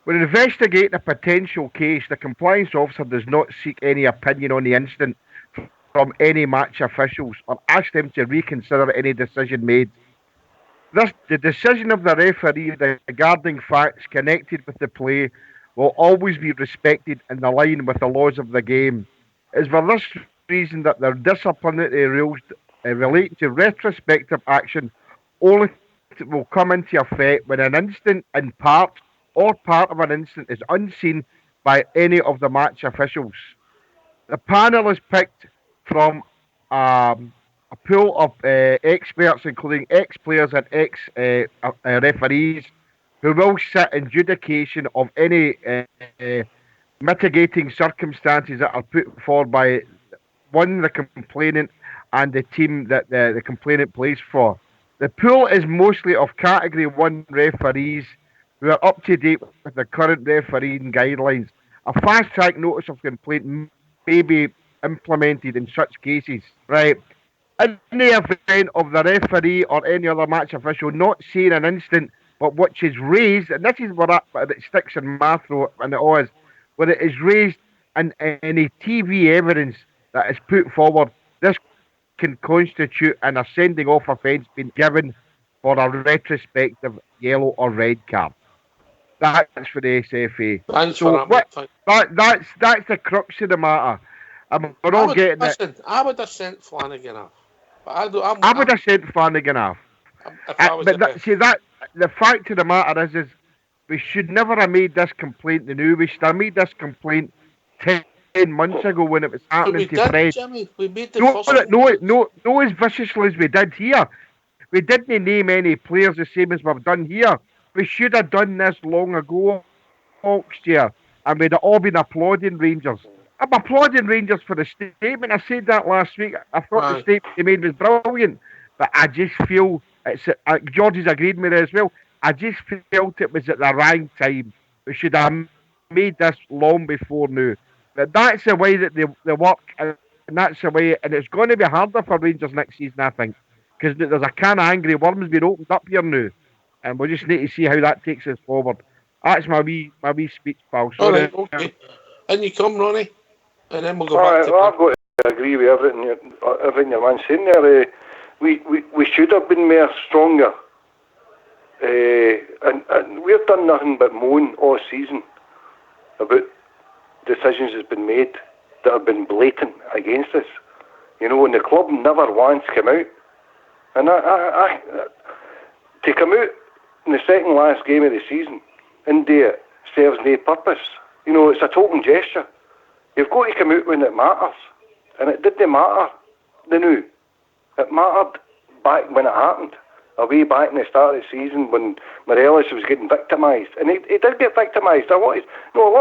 When investigating a potential case, the compliance officer does not seek any opinion on the incident from any match officials or ask them to reconsider any decision made. The decision of the referee regarding facts connected with the play will always be respected in line with the laws of the game. It is for this reason that their disciplinary rules relating to retrospective action only will come into effect when an incident in part or part of an incident is unseen by any of the match officials. The panel is picked from a pool of experts, including ex-players and ex-referees, who will sit in adjudication of any mitigating circumstances that are put forward by the complainant and the team that the complainant plays for. The pool is mostly of Category 1 referees who are up to date with the current refereeing guidelines. A fast-track notice of complaint may be implemented in such cases. Right. In the event of the referee or any other match official not seeing an incident but which is raised, and this is where it sticks in my throat, and it always, where it is raised and any TV evidence that is put forward, this can constitute an ascending off offence being given for a retrospective yellow or red card. That's for the SFA. Thanks So for that. that's the crux of the matter. We're all getting it. I would have sent Flanagan off. But I would have sent Flanagan off. The fact of the matter is we should never have made this complaint new. We should have made this complaint 10 months ago when it was happening to Fred. Jimmy, we made the first no, as viciously as we did here. We didn't name any players the same as we've done here. We should have done this long ago, next year, and we'd have all been applauding Rangers. I'm applauding Rangers for the statement. I said that last week. I thought the statement they made was brilliant, but I just feel George has agreed with me as well. I just felt it was at the right time. We should have made this long before now. But that's the way that they work, and that's the way. And it's going to be harder for Rangers next season, I think, because there's a can of angry worms being opened up here now, and we just need to see how that takes us forward. That's my wee speech, pal. All right, okay. And you come, Ronnie, and then we'll go back to. I've got to agree with everything your man's saying there. We should have been more stronger, and we've done nothing but moan all season about decisions that's been made that have been blatant against us. You know, and the club never once came out. And to come out in the second last game of the season and do it serves no purpose. You know, it's a token gesture. You've got to come out when it matters. And it didn't matter now. It mattered back when it happened. Way back in the start of the season when Morelos was getting victimised. And he did get victimised. A lot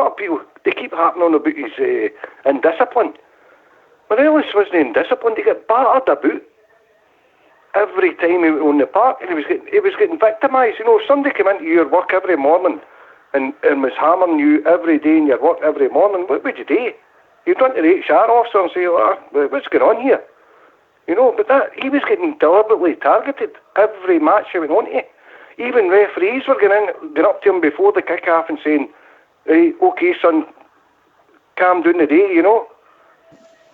of people, they keep harping on about his indiscipline. Morelos wasn't indisciplined. He got battered about every time he was on the park, and he was getting victimised. You know, if somebody came into your work every morning and was hammering you every day in your work every morning, what would you do? You'd run to the HR officer and say, what's going on here? You know, but he was getting deliberately targeted every match he went on to. Even referees were going up to him before the kick-off and saying, hey, okay, son, calm down the day, you know.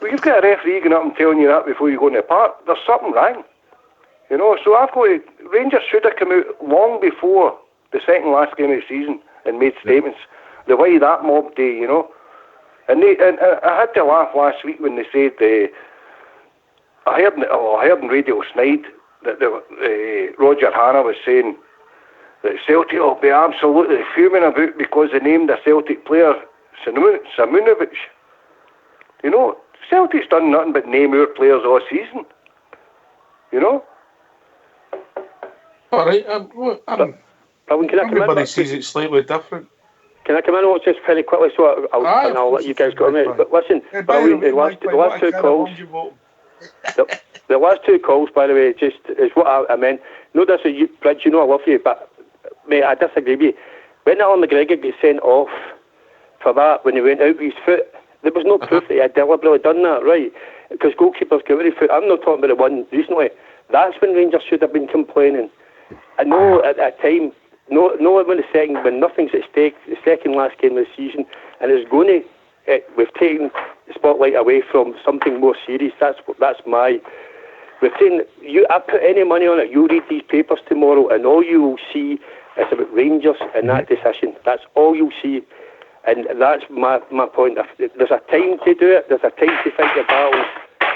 But you've got a referee going up and telling you that before you go in the park. There's something wrong. You know, so Rangers should have come out long before the second last game of the season and made statements. The way that mob day, you know. And I had to laugh last week when they said, I heard on Radio Snide that Roger Hanna was saying that Celtic will be absolutely fuming about because they named a Celtic player Simunovic. You know, Celtic's done nothing but name our players all season. You know? All right, everybody sees it slightly different. Can I come in just very quickly so I'll let you guys go on it. But listen, the last two calls. The last two calls, by the way, just is what I meant. No, that's you, Bridge. You know I love you, but mate, I disagree with you. When Alan McGregor got sent off for that when he went out with his foot, there was no proof that he had deliberately done that, right? Because goalkeepers get with their foot. I'm not talking about the one recently. That's when Rangers should have been complaining. I know at that time, when nothing's at stake, the second last game of the season, and it's going to, we've taken the spotlight away from something more serious. That's my. We're saying I put any money on it. You read these papers tomorrow, and all you will see is about Rangers and that decision. That's all you'll see, and that's my point. There's a time to do it. There's a time to fight your battles.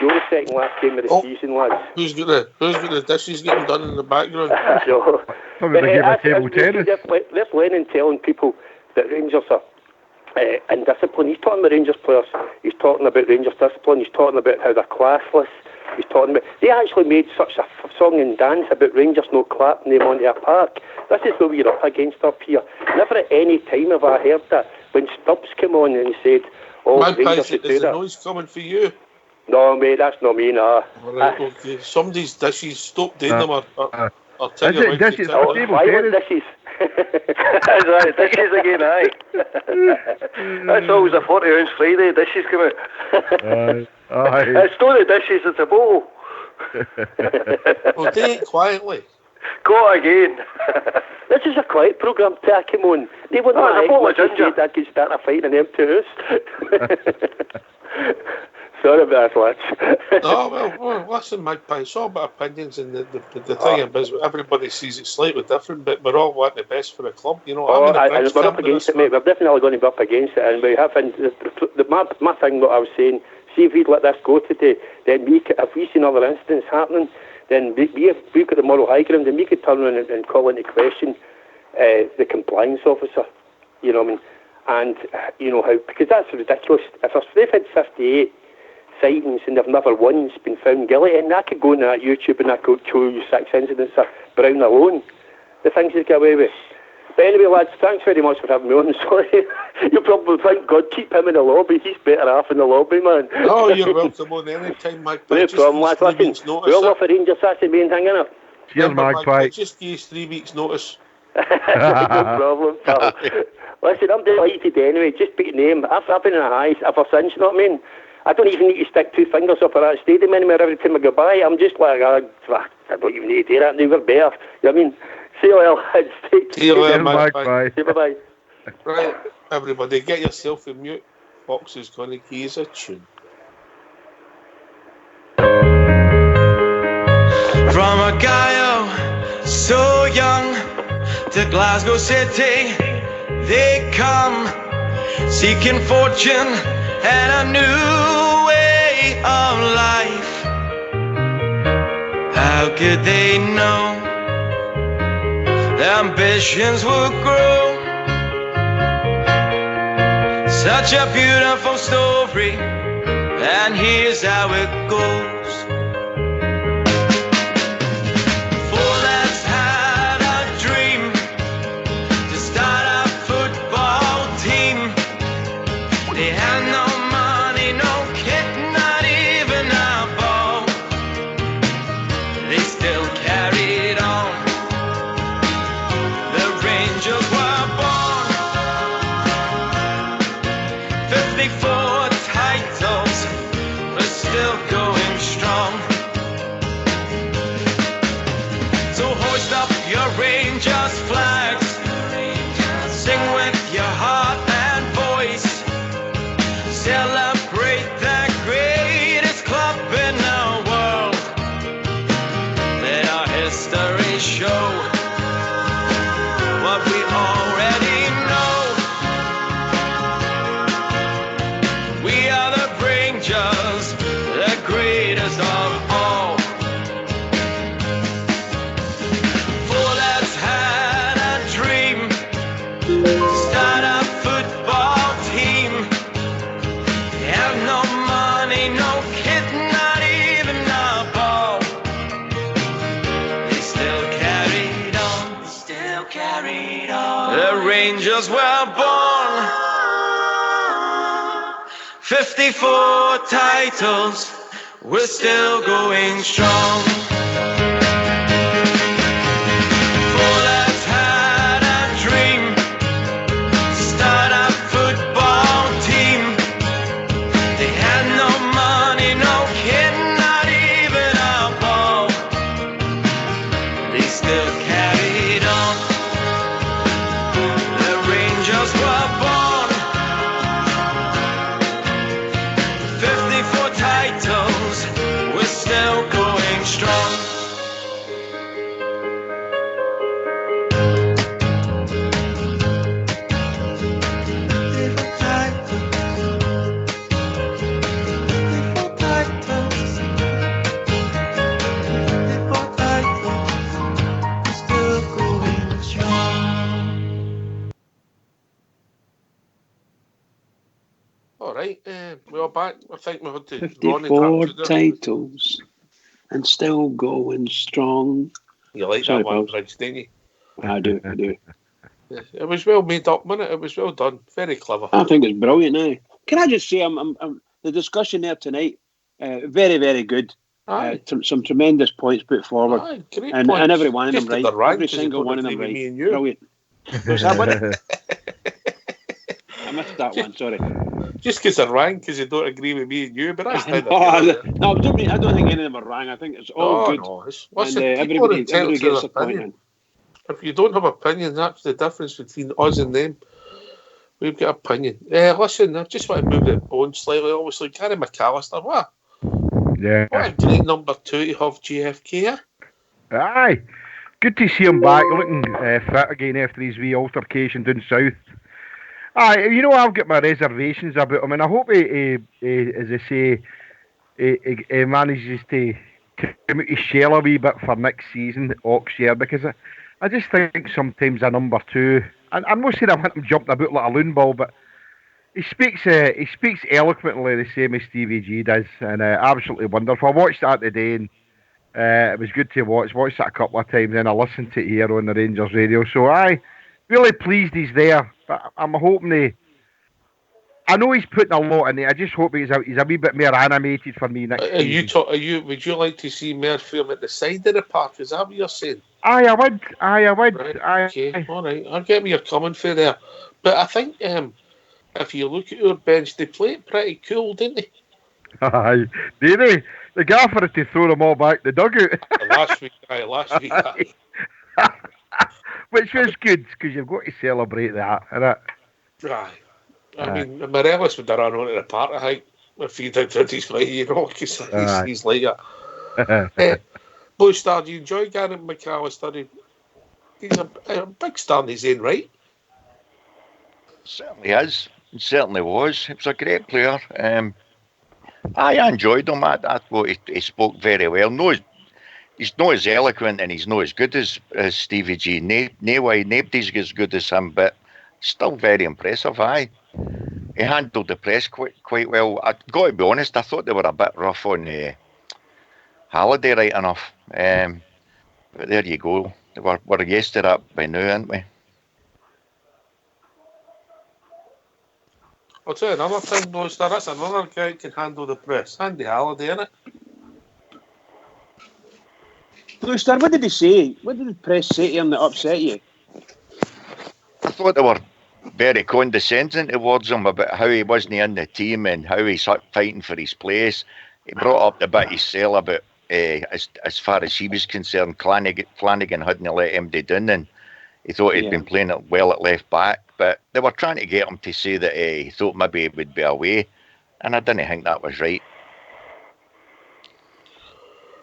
You're the second last game of the season, lads. Who's got the dishes getting done in the background? There's Lennon telling people that Rangers are undisciplined. He's talking about Rangers players. He's talking about Rangers discipline. He's talking about how they're classless. was talking about. They actually made such a song and dance about Rangers not clapping them onto a park. This is what we're up against up here. Never at any time have I heard that. When Stubbs came on and said, "Oh, Rangers should do is the that." noise coming for you? No, mate, that's not me, nah. Right, okay. Somebody's dishes, stop doing them or tell Is your it wife dishes? to tell Table her. Violent tennis? dishes. That's right, dishes again, aye. That's always a 40-ounce Friday, dishes come out. It's not the dishes, it's a bowl. Well, do it quietly. Go again. This is a quiet programme till I came on. They wouldn't Oh, it's a bottle of ginger. said I could start a fight in an empty house. Sorry about that, lads. Oh, well, listen, Magpie, it's all about opinions, and the thing is, everybody sees it slightly different, but we're all wanting the best for the club, you know. Oh, I'm in a and big we're camp up with against this, it, mate. We're definitely going to be up against it, and we have. And my thing, what I was saying, see if we'd let this go today, then if we see another instance happening, then we've got the moral high ground, and we could turn around and call into question the compliance officer, you know what I mean? And, you know, how, because that's ridiculous. If they've had 58 sightings and they've never once been found guilty, and I could go on that YouTube and I could show you 6 incidents of Brown alone, the things he's got away with. But anyway, lads, thanks very much for having me on. Sorry, you probably think, God, keep him in the lobby. He's better off in the lobby, man. Oh, you're welcome on any time, Magpie. No problem, lads. Listen, we all love the Rangers. That's the main thing, innit? Cheers, Magpie. Just give us 3 weeks' notice. No problem, pal. Listen, I'm delighted anyway. Just beat name. I've been in a highs ever since, you know what I mean? I don't even need to stick 2 fingers up at that stadium anymore every time I go by. I'm just like, I don't even need to do that. Never better. You know what I mean? See you later, lads. See you later, Magpie. Bye-bye. Right, everybody, get yourself in mute. Fox is going to give us a tune. From a guy so young to Glasgow City, they come seeking fortune and a new way of life. How could they know their ambitions would grow? Such a beautiful story, and here's how it goes. Rangers flags, sing with your heart and voice, celebrate the greatest club in the world. Let our history show what we already know. We are the Rangers, the greatest of all. Rangers were born 54 titles, we're still going strong. Four lads had a dream to start a football team. They had no money, no kit, not even a ball. They still carried on. Rangers were born 54 titles, we're still going strong. All right, we are back. I think we had to 54 titles. and still going strong. You like Sorry, that one, pals. Bridge, didn't you? I do. Yeah, it was well made up, wasn't it? It was well done. Very clever. I think it's brilliant now. Can I just say, I'm the discussion there tonight, very, very good. Some tremendous points put forward. Aye, great and points. every one of them Just that right. they're rank Every 'cause you single don't one of them agree with right. me and you. Brilliant. What's that, buddy? I missed that one, sorry. Just because they're rank because you don't agree with me and you, but that's neither No, here nor there. I don't think any of them are wrong. I think it's all good. No, listen, and people are everybody entitled to gets their the point opinion. in. If you don't have opinion, that's the difference between us and them. We've got opinion. Listen, I just want to move the bone slightly. Obviously, Gary McAllister, what a great number 2 to have GFK. Aye. Good to see him back looking fit again after his wee altercation down south. Aye, you know, I've got my reservations about him, and I hope he as I say, he manages to come out his shell a wee bit for next season, Oxshire, because I just think sometimes a number 2, and I'm not saying I want him jumping about like a loon ball, but he speaks eloquently the same as Stevie G does, and absolutely wonderful. I watched that today, and it was good to watch. Watched it a couple of times, then I listened to it here on the Rangers radio. So really pleased he's there. But I'm hoping I know he's putting a lot in it. I just hope he's a wee bit more animated for me next season. Would you like to see more film at the side of the park? Is that what you're saying? Aye, I would. Right, okay, all right. I'll get where you're coming for there. But I think if you look at our bench, they play it pretty cool, didn't they? Aye, did they? The gaffer had to throw them all back the dugout. last week. Which was good, because you've got to celebrate that, innit? Right. I mean, Morelos would have run onto the park, I think, if he did his way, you know, because he's like that. Blue Star, do you enjoy Gary McAllister? He's a big star in his own right. Certainly is. It certainly was. He was a great player. I enjoyed him. I thought he spoke very well. No, he's not as eloquent and he's not as good as Stevie G. Nobody's as good as him, but still very impressive. Aye. He handled the press quite well. I've got to be honest, I thought they were a bit rough on Halliday, right enough. But there you go. We're used to that by now, aren't we? I'll tell you another thing, Blue Star. That's another guy who can handle the press. Andy Halliday, innit? Blue Star, what did he say? What did the press say to him that upset you? I thought they were very condescending towards him about how he wasn't in the team and how he's fighting for his place. He brought up the bit he said about, as far as he was concerned, Flanagan hadn't let him down, and he thought he'd been playing it well at left back. But they were trying to get him to say that he thought maybe he would be away, and I didn't think that was right.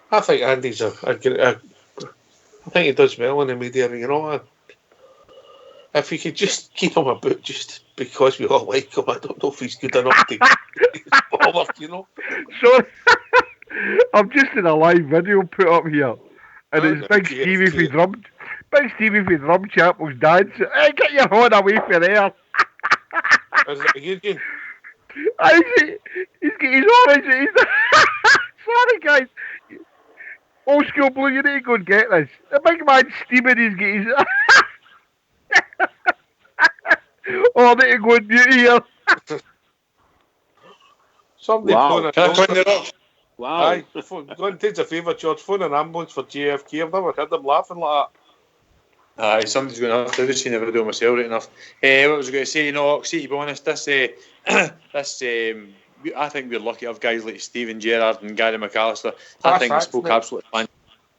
I think Andy's I think he does well in the media, you know. If we could just keep him about just because we all like him, I don't know if he's good enough to get bothered, you know. So, I'm just in a live video put up here, and it's Big Stevie for drum. Big Stevie for drum Chapel's dance. Hey, get your horn away from there. Is it a Eugene? He's got his orange. Sorry, guys. Old school blue, you need to go and get this. The big man steaming, he's got his... I need to go and mute here. Somebody phone a... Wow. Aye, go and take a favour, George. Phone an ambulance for JFK. I've never heard them laughing like that. Aye, somebody's going to have to. I've seen the video myself right enough. What was I going to say? You know, see, to be honest, this I think we're lucky to have guys like Steven Gerrard and Gary McAllister. I think they spoke absolutely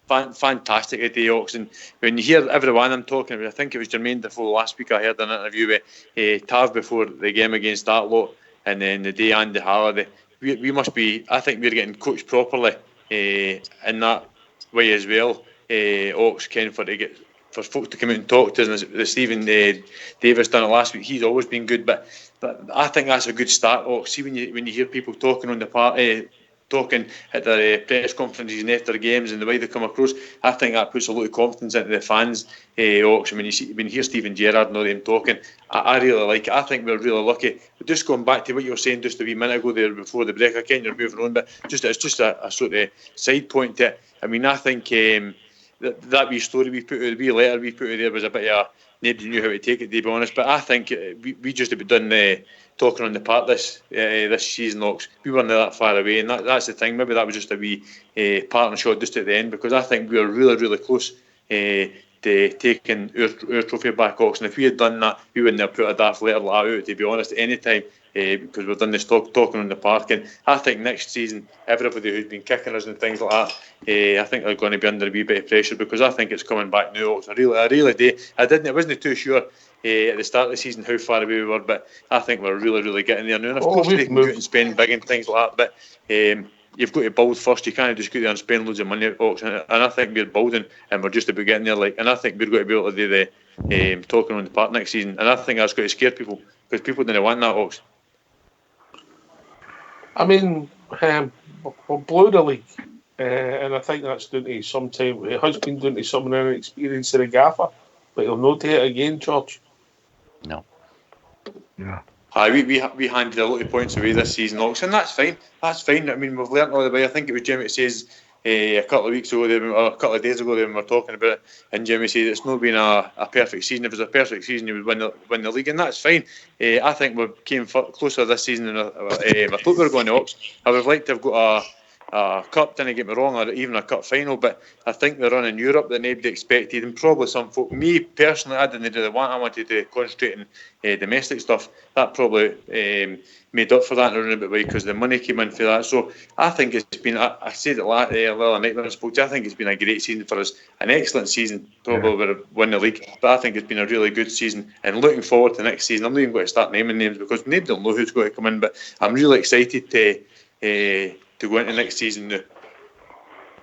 fantastic at the Oaks. And when you hear everyone I'm talking about, I think it was Jermaine Defoe last week. I heard an interview with Tav before the game against that lot, and then the day Andy Halliday. We must be. I think we're getting coached properly in that way as well. Oaks Ken for folks to come out and talk to us. And Stephen Davis done it last week. He's always been good, but I think that's a good start. Oaks. See when you hear people talking on the party, talking at their press conferences and after games and the way they come across, I think that puts a lot of confidence into the fans. Oaks, when you hear Stephen Gerrard and all them talking, I really like it. I think we're really lucky. But just going back to what you were saying just a wee minute ago there before the break, again you're moving on, but it's just a sort of side point to it. I mean, I think that wee story we put, the wee letter we put out there was a bit of nobody knew how to take it, to be honest. But I think we just about done talking on the part this season, Oaks. We weren't that far away, and that's the thing. Maybe that was just a wee partner shot just at the end, because I think we were really, really close to taking our trophy back, Oaks. And if we had done that, we wouldn't have put a daft letter like that out, to be honest, at any time. Because we've done this talking on the park, and I think next season everybody who's been kicking us and things like that, I think they're going to be under a wee bit of pressure, because I think it's coming back now. I really do. I wasn't too sure at the start of the season how far away we were, but I think we're really, really getting there now. And of course they can go out and spend big and things like that, but you've got to build first. You can't just go there and spend loads of money at Oaks, and I think we're building and we're just about getting there. And I think we're going to be able to do the talking on the park next season, and I think that's going to scare people, because people didn't want that, Oaks. I mean, we're below the league, and I think that's down to sometime. It has been down to some inexperience of the gaffer, but he'll not do it again, George. No. Yeah. We handed a lot of points away this season, Oaks, and that's fine. That's fine. I mean, we've learnt all the way. I think it was Jimmy says a couple of weeks ago, or a couple of days ago, when we were talking about it, and Jimmy said it's not been a perfect season. If it was a perfect season, he would win the league, and that's fine. I think we came closer this season than I thought we were going to, Oaks. I would like to have got a cup, didn't get me wrong, or even a cup final, but I think the run in Europe that nobody expected, and probably some folk, me personally, I didn't really want. I wanted to concentrate on domestic stuff. That probably made up for that in a roundabout way, because the money came in for that. So I think it's been, I said it last night when I spoke to you, I think it's been a great season for us, an excellent season. Probably would win the league, but I think it's been a really good season, and looking forward to next season. I'm not even going to start naming names, because nobody will know who's going to come in, but I'm really excited to go into next season now.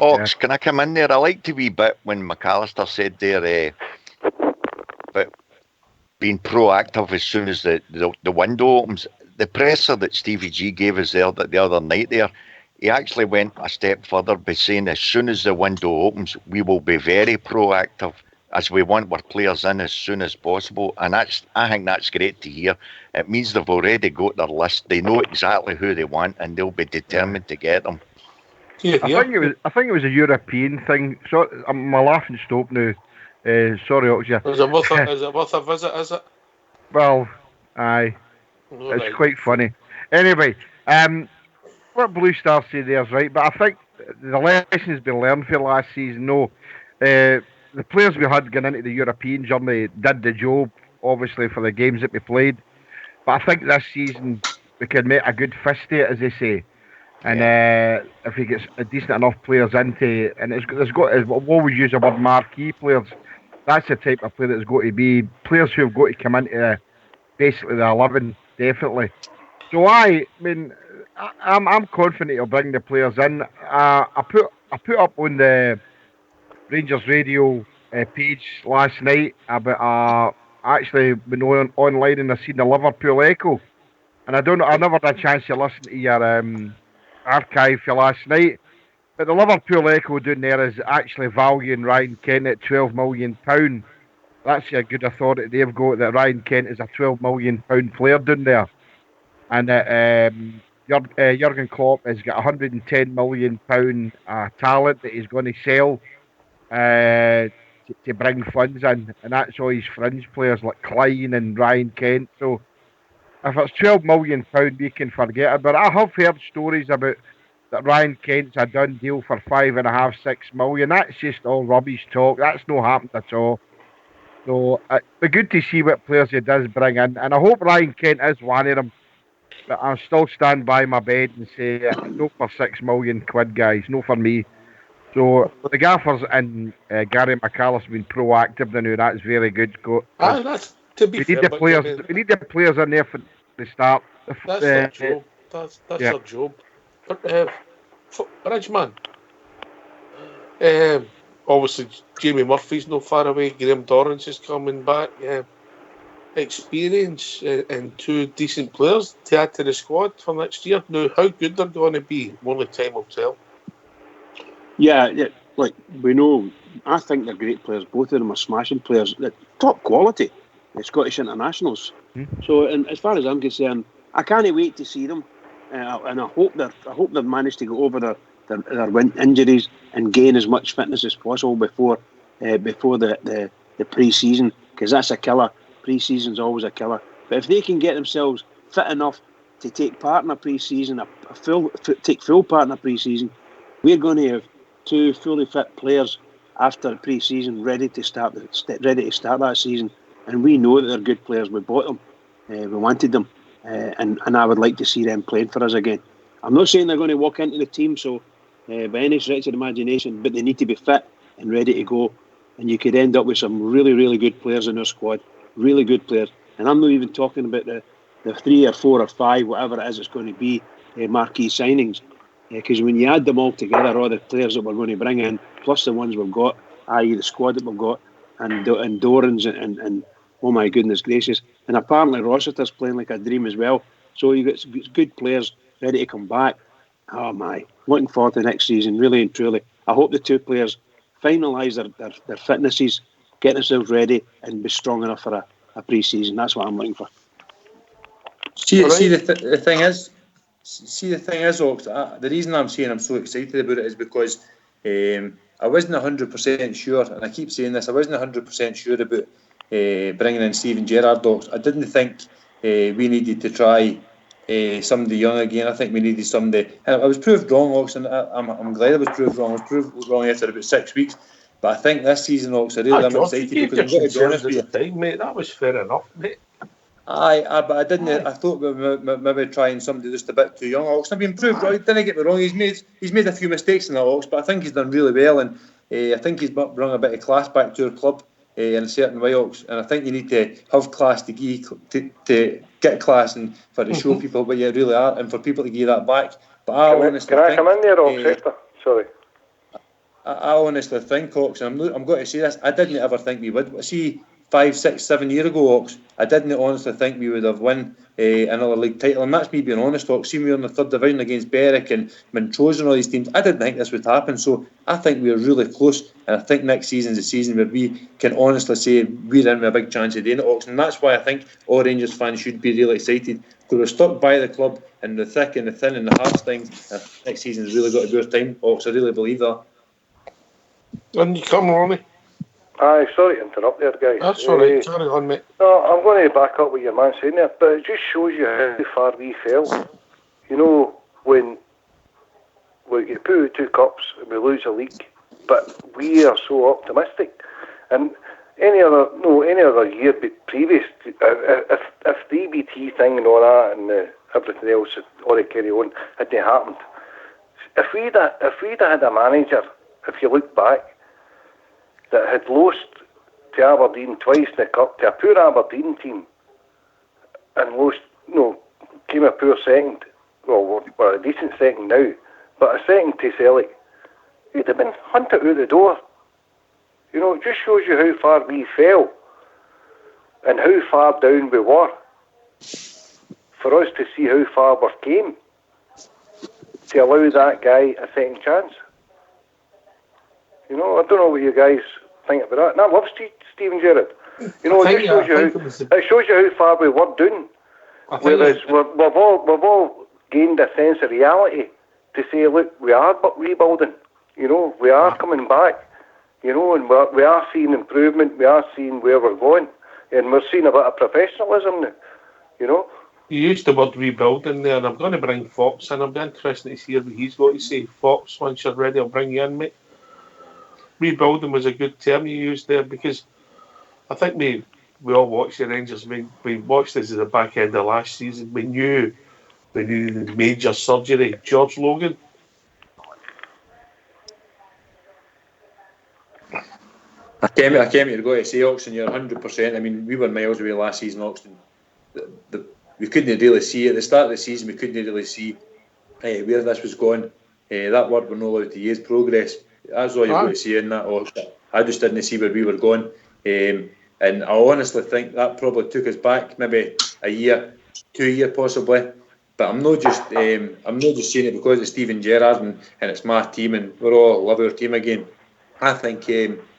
Ox, can I come in there? I liked a wee bit when McAllister said there about being proactive as soon as the window opens. The presser that Stevie G gave us there the other night there, he actually went a step further by saying as soon as the window opens, we will be very proactive, as we want our players in as soon as possible. And I think that's great to hear. It means they've already got their list. They know exactly who they want, and they'll be determined to get them. I think it was a European thing. So my laughing stopped now. Sorry, Oxia. Is it worth a visit? Is it? Well, aye. It's quite funny. Anyway, what Blue Star said there is right, but I think the lesson's been learned for last season. No, the players we had going into the European journey did the job, obviously, for the games that we played. But I think this season we could make a good fist of it, as they say. And if he gets a decent enough players into, and there's got, what we use the word marquee players, that's the type of player that's got to be players who have got to come into basically the 11, definitely. So I'm confident he'll bring the players in. I put up on the Rangers radio page last night about actually been online and I've seen the Liverpool Echo, and I never had a chance to listen to your archive for last night, but the Liverpool Echo down there is actually valuing Ryan Kent at £12 million. That's a good authority they've got, that Ryan Kent is a £12 million player down there, and that Jurgen Klopp has got £110 million talent that he's going to sell to bring funds in, and that's all his fringe players like Klein and Ryan Kent. So if it's £12 million, we can forget it. But I have heard stories about that Ryan Kent's a done deal for $5.5, $6 million. That's just all rubbish talk. That's not happened at all. So it'd be good to see what players he does bring in, and I hope Ryan Kent is one of them. But I'll still stand by my bed and say no for £6 million, guys. No for me. So the gaffers and Gary McAllister have been proactive now. That's very good. That's to be fair, we need the players in there for the start. That's their job. That's their job. But Ridgeman, obviously Jamie Murphy's not far away. Graham Dorrance is coming back. experience and 2 decent players to add to the squad for next year. Now, how good they're going to be, only time will tell. Yeah, like we know, I think they're great players. Both of them are smashing players, top quality, Scottish internationals. So, and as far as I'm concerned, I can't wait to see them, and I hope they've managed to get over their injuries and gain as much fitness as possible before the pre-season, because that's a killer. Pre-season's always a killer. But if they can get themselves fit enough to take part in a pre-season, take full part in a pre-season, we're going to have 2 fully fit players after pre-season ready to start that season, and we know that they're good players. We bought them, we wanted them, and I would like to see them playing for us again. I'm not saying they're going to walk into the team by any stretch of the imagination, but they need to be fit and ready to go, and you could end up with some really, really good players in our squad, really good players. And I'm not even talking about the 3 or 4 or 5, whatever it is it's going to be, marquee signings. Because when you add them all together, all the players that we're going to bring in, plus the ones we've got, i.e. the squad that we've got, and Dorans and oh my goodness gracious, and apparently Rossiter's playing like a dream as well. So you've got good players ready to come back. Oh my, looking forward to next season, really and truly. I hope the 2 players finalise their fitnesses, get themselves ready, and be strong enough for a pre-season. That's what I'm looking for. The thing is, Ox, the reason I'm saying I'm so excited about it is because I wasn't 100% sure, and I keep saying this, I wasn't 100% sure about bringing in Steven Gerrard, Ox. I didn't think we needed to try somebody young again. I think we needed somebody, and I was proved wrong, Ox, and I'm glad I was proved wrong. I was proved wrong after about 6 weeks, but I think this season, Ox, I'm excited because I'm going to be honest with you. Time, mate. That was fair enough, mate. But I didn't. I thought we were maybe trying somebody just a bit too young. Ox, I've been proved right. Didn't get me wrong. He's made a few mistakes in that, Ox, but I think he's done really well, and I think he's brought a bit of class back to our club in a certain way, Ox. And I think you need to have class to get class and to show people what you really are, and for people to give that back. But can I come in there, Ox? Sorry. I honestly think, Ox, and I'm going to say this. I didn't ever think we would. See, 5, 6, 7 years ago, Ox, I didn't honestly think we would have won another league title, and that's me being honest, Ox. See, we were in the 3rd division against Berwick and Montrose and all these teams. I didn't think this would happen, so I think we are really close, and I think next season's the season where we can honestly say we're in with a big chance of doing it, Ox, and that's why I think all Rangers fans should be really excited, because we're stuck by the club in the thick and the thin and the hard things. Next season's really got to be our time, Ox. I really believe that. And you come, Ronnie. Aye, sorry to interrupt there, guys. That's all right. Carry on, mate. No, I'm going to back up what your man's saying there, but it just shows you how far we fell. You know, when we get put out 2 cups and we lose a league, but we are so optimistic. And any other year previous, if the EBT thing and all that and everything else had already carried on hadn't happened, if we'd had a manager, if you look back, that had lost to Aberdeen twice in the cup, to a poor Aberdeen team, and lost, came a poor second, well, we're a decent second now, but a second to Celtic, he'd have been hunted out the door. You know, it just shows you how far we fell, and how far down we were, for us to see how far we came, to allow that guy a second chance. You know, I don't know what you guys think about that. And I love Steven Gerrard. You know, it shows you how far we were doing. Whereas we've all gained a sense of reality to say, look, we are rebuilding. You know, we are coming back. You know, and we are seeing improvement. We are seeing where we're going, and we're seeing a bit of professionalism now. You know. You used the word rebuilding there, and I'm going to bring Fox in. I'll be interested to hear what he's got to say. Fox, once you're ready, I'll bring you in, mate. Rebuilding was a good term you used there, because I think we all watched the Rangers. We watched this at the back end of last season. We knew we needed major surgery. George Logan. I came here to go to say, Oxton, you're 100%. I mean, we were miles away last season, Oxton. We couldn't really see at the start of the season. We couldn't really see where this was going. That word we're not allowed to use, progress. That's all you've got to say in that. I just didn't see where we were going. And I honestly think that probably took us back maybe a year, 2 years possibly. But I'm not just saying it because it's Steven Gerrard and it's my team and we're all love our team again. I think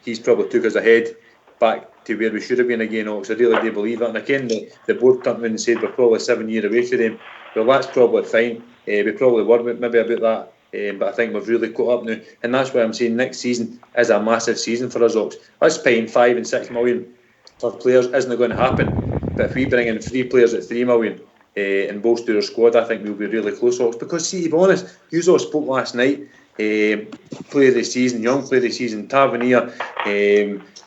he's probably took us ahead back to where we should have been again, Ox. I really do believe that. And again, the board turned around and said we're probably 7 years away from them. Well, that's probably fine. We probably were maybe about that. But I think we've really caught up now. And that's why I'm saying next season is a massive season for us, Ox. Us paying 5 and 6 million for players isn't going to happen. But if we bring in 3 players at 3 million and bolster our squad, I think we'll be really close, Ox. Because, see, to be honest, you all spoke last night. Player of the season, young player of the season, Tavernier,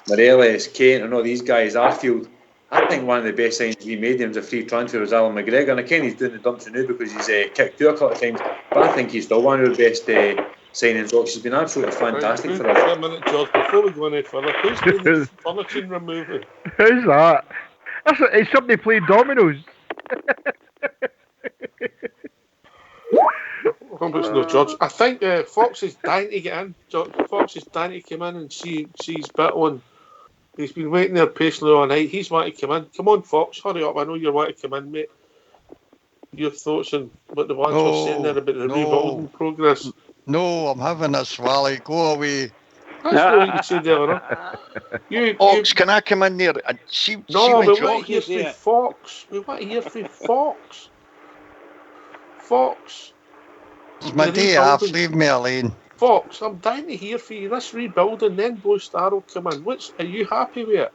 Morelos, Kent, and all these guys, Arfield. I think one of the best signings we made in terms of free transfer was Alan McGregor. And again, he's doing the dumps now because he's kicked 2 a couple of times. But I think he's still one of our best signings. He's been absolutely fantastic for us. Wait a minute, George, before we go any further, who's doing the furniture removing? Who's that? It's somebody playing dominoes. It's no George. I think Fox is dying to get in. Fox is dying to come in and see his bit on. He's been waiting there patiently all night. He's wanting to come in. Come on, Fox, hurry up. I know you want to come in, mate. Your thoughts on what the ones were saying there about the rebuilding progress? No, I'm having a swally. Go away. That's what you said there, Fox, can I come in there and see? No, see we when want to hear from Fox. We want to hear from Fox. Fox. It's my day off. Leave me alone. Fox, I'm dying to hear from you. This rebuilding, then Blue Star will come in. Are you happy with it?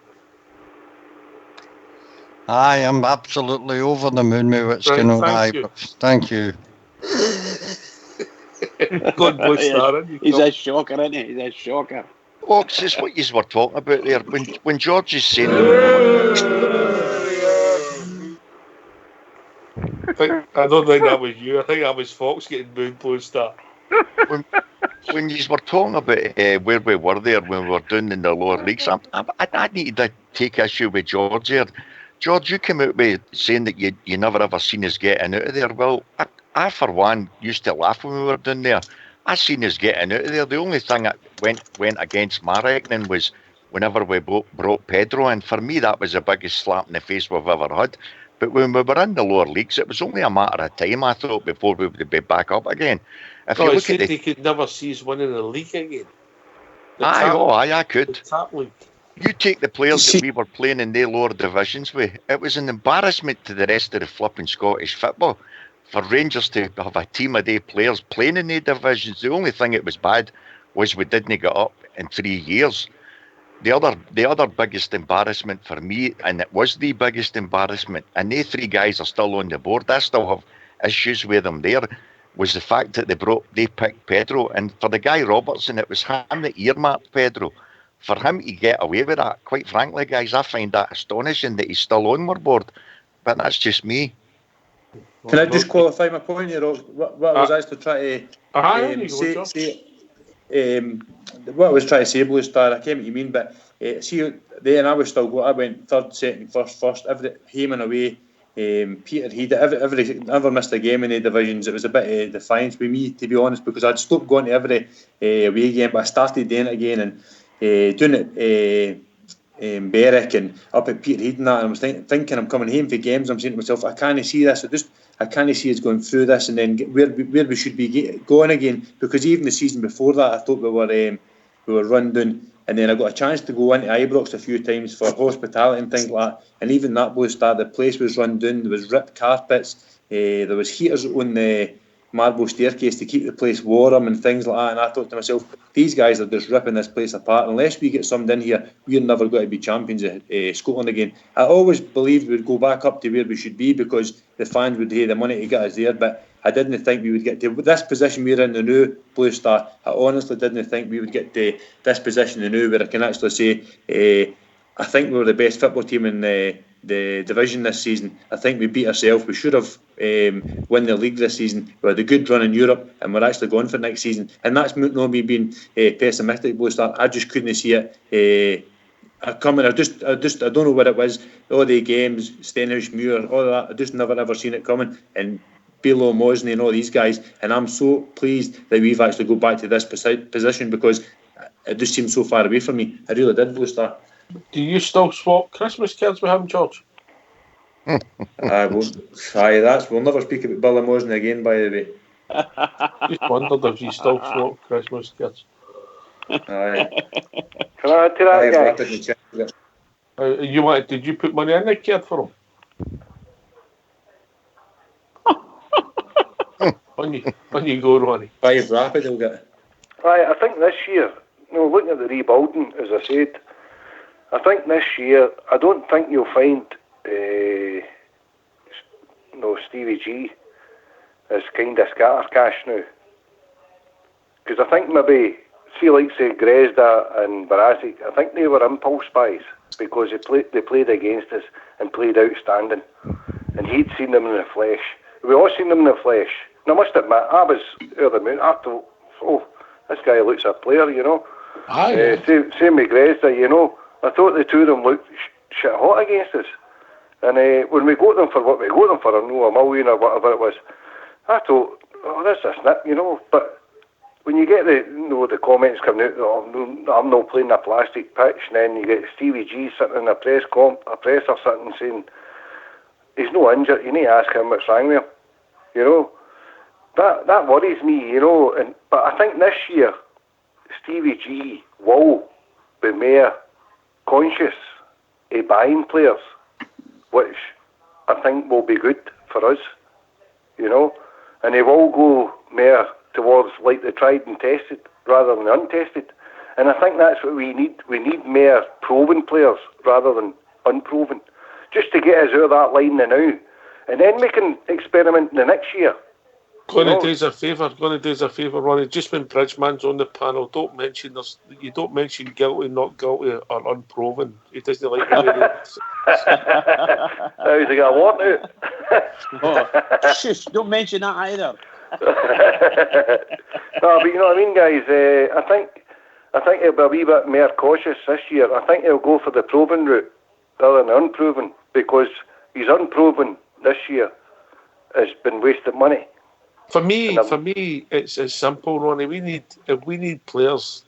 I am absolutely over the moon with what's going on. Thank you. God, Blue Star. He's a shocker, isn't he? He's a shocker. Fox, it's what you were talking about there. When George is saying... I don't think that was you. I think that was Fox getting booed, Blue Star. When you were talking about where we were there when we were down in the lower leagues, I needed to take issue with George here. George, you came out with saying that you never ever seen us getting out of there. Well, I for one used to laugh when we were down there. I seen us getting out of there. The only thing that went against my reckoning was whenever we brought Pedro in. For me, that was the biggest slap in the face we've ever had. But when we were in the lower leagues, it was only a matter of time, I thought, before we would be back up again. If you look at they could never see us winning the league again. I could. The top league. You take the players that we were playing in the lower divisions with, it was an embarrassment to the rest of the flipping Scottish football for Rangers to have a team of their players playing in the divisions. The only thing that was bad was we didn't get up in 3 years. The other biggest embarrassment for me, and it was the biggest embarrassment, and they 3 guys are still on the board, I still have issues with them there, was the fact that they picked Pedro, and for the guy Robertson, it was him that earmarked Pedro. For him to get away with that, quite frankly, guys, I find that astonishing that he's still on our board. But that's just me. Can I just qualify my point here? What I was actually trying to say, what I was trying to say, Blue Star, I came what you mean, but see, then I was still I went third, second, first, Heyman away. Peter, he never missed a game in the divisions. It was a bit of defiance with me, to be honest, because I'd stopped going to every away game, but I started doing it again and doing it Berwick and up at Peterhead and that. And I was thinking I'm coming home for games. I'm saying to myself, I can't see this. I can't see us going through this and then where we should be going again. Because even the season before that, I thought we were run down. And then I got a chance to go into Ibrox a few times for hospitality and things like that. And even that Blue Star, the place was run down. There was ripped carpets. There was heaters on the marble staircase to keep the place warm and things like that. And I thought to myself, these guys are just ripping this place apart. Unless we get somebody in here, we're never going to be champions of Scotland again. I always believed we'd go back up to where we should be because the fans would have the money to get us there. But I didn't think we would get to this position we're in the new Blue Star. I honestly didn't think we would get to this position the new where I can actually say I think we were the best football team in the division this season. I think we beat ourselves. We should have won the league this season. We had a good run in Europe and we're actually going for next season. And that's not me being pessimistic, Blue Star. I just couldn't see it coming. I don't know what it was. All the games, Stenhouse, Muir, all that. I just never ever seen it coming. And Bilo, Mosney and all these guys. And I'm so pleased that we've actually go back to this position because it just seems so far away from me. I really did, Blue Star. Do you still swap Christmas cards with him, George? I won't. Aye, we'll never speak about Billy Mosney again, by the way. Just wondered if you still swap Christmas cards. Aye. Can I add to that, guys? Did you put money in the card for him? on you go, Ronnie. 5 rapid, he'll get. Right, I think this year, looking at the rebuilding, as I said, I think this year, I don't think you'll find Stevie G is kind of scatter cash now. Because I think maybe, see like say Grezda and Barasic, I think they were impulse buys because they played against us and played outstanding. And he'd seen them in the flesh. We all seen them in the flesh. And I must admit, I was over the moon. I thought, this guy looks a player, you know. Aye. Same with Grezda, you know. I thought the two of them looked shit hot against us. And when we got them for what we got them for, $1 million or whatever it was, I thought, that's a snip, you know. But when you get the comments coming out, I'm not playing a plastic pitch, and then you get Stevie G sitting in a presser sitting saying, he's no injured, you need to ask him what's wrong with him, you know. That worries me, you know. But I think this year, Stevie G will be more conscious of buying players, which I think will be good for us, you know. And he will go more towards like the tried and tested rather than untested. And I think that's what we need. We need more proven players rather than unproven, just to get us out of that line now. And then we can experiment the next year. Going to do us a favour, Ronnie. Just when Bridgman's on the panel, you don't mention guilty, not guilty, or unproven. He doesn't like it. How's he got a warrant out? Shush, don't mention that either. No, but you know what I mean, guys. I think he'll be a wee bit more cautious this year. I think he'll go for the proven route rather than unproven, because he's unproven this year has been wasted money. For me, it's as simple, Ronnie. If we need players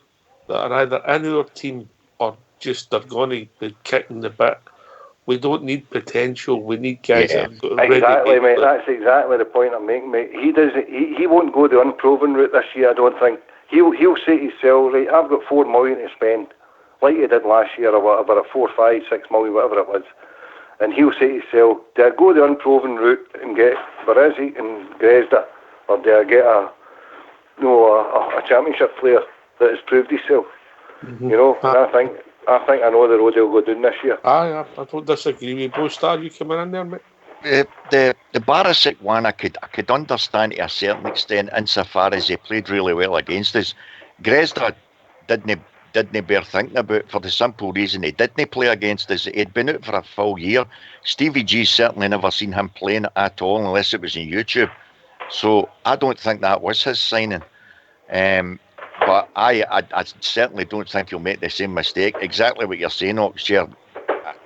that are either in our team or just they're going to be kicking the bit. We don't need potential. We need guys that have got ready. Exactly, mate. That's exactly the point I'm making, mate. He won't go the unproven route this year. I don't think he'll say to himself, right, I've got $4 million to spend, like he did last year or whatever, or 4, 5, 6 million, whatever it was. And he'll say to himself, do I go the unproven route and get Barisic and Grezda, or do I get a championship player that has proved himself? Mm-hmm. You know, and I think I know the road he'll go down this year. I don't disagree with you. Star, you coming in there, mate? The Barisic one, I could understand to a certain extent, insofar as he played really well against us. Grezda didn't bear thinking about, for the simple reason he didn't play against us. He'd been out for a full year. Stevie G certainly never seen him playing at all, unless it was on YouTube. So I don't think that was his signing. But I certainly don't think he'll make the same mistake. Exactly what you're saying, Oxshare.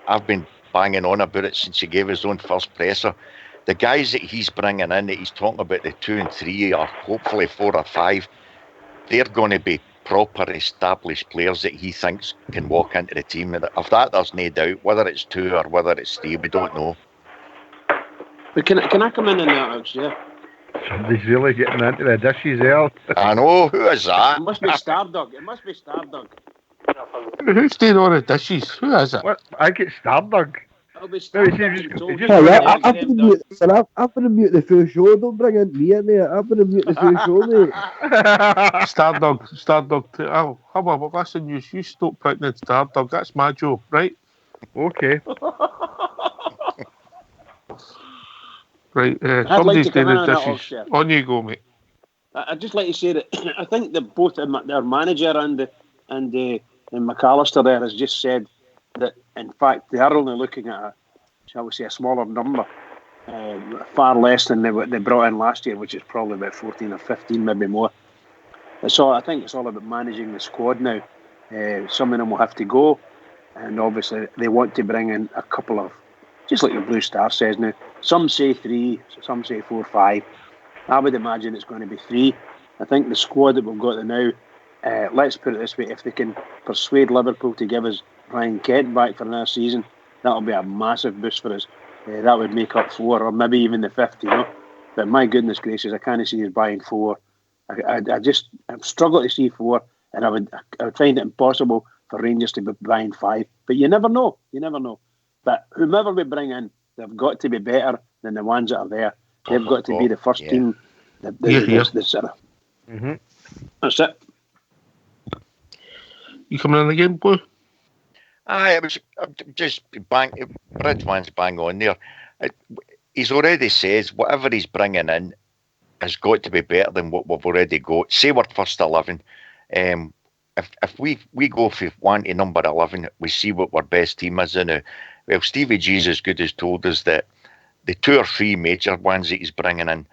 I've been banging on about it since he gave his own first presser. The guys that he's bringing in, that he's talking about, the 2 and 3, or hopefully 4 or 5, they're going to be proper established players that he thinks can walk into the team. Of that, there's no doubt. Whether it's 2 or whether it's 3, we don't know. But can I come in that, Oxshare? Somebody's really getting into the dishes there. I know, who is that? It must be Stardog. Who's staying on the dishes? Who is it? What? I get Stardog. It'll be I've been on mute the full show. Don't bring in me in there. I've been on mute the full show, mate. Stardog. Oh, come on, listen, you stop putting in Stardog. That's my job, right? Okay. Right, somebody's doing the dishes. On you go, mate. I'd just like to say that I think that both their manager and McAllister there has just said that, in fact, they are only looking at a smaller number, far less than they brought in last year, which is probably about 14 or 15, maybe more. So I think it's all about managing the squad now. Some of them will have to go, and obviously they want to bring in a couple of, just like your Blue Star says now. Some say 3, some say 4, 5. I would imagine it's going to be 3. I think the squad that we've got now, let's put it this way, if they can persuade Liverpool to give us Ryan Kent back for another season, that'll be a massive boost for us. That would make up 4 or maybe even the 5th, you know. But my goodness gracious, I can't see us buying 4. I struggle to see 4, and I would find it impossible for Rangers to be buying 5. But you never know. But whomever we bring in, they've got to be better than the ones that are there. They've got to be the first team. That's it. You coming in again, boy? It was just Bridgman's bang on there. He's already says whatever he's bringing in has got to be better than what we've already got. Say we're first 11. If we go for 1 to number 11, we see what our best team is in. Well, Stevie G's as good as told us that the 2 or 3 major ones that he's bringing in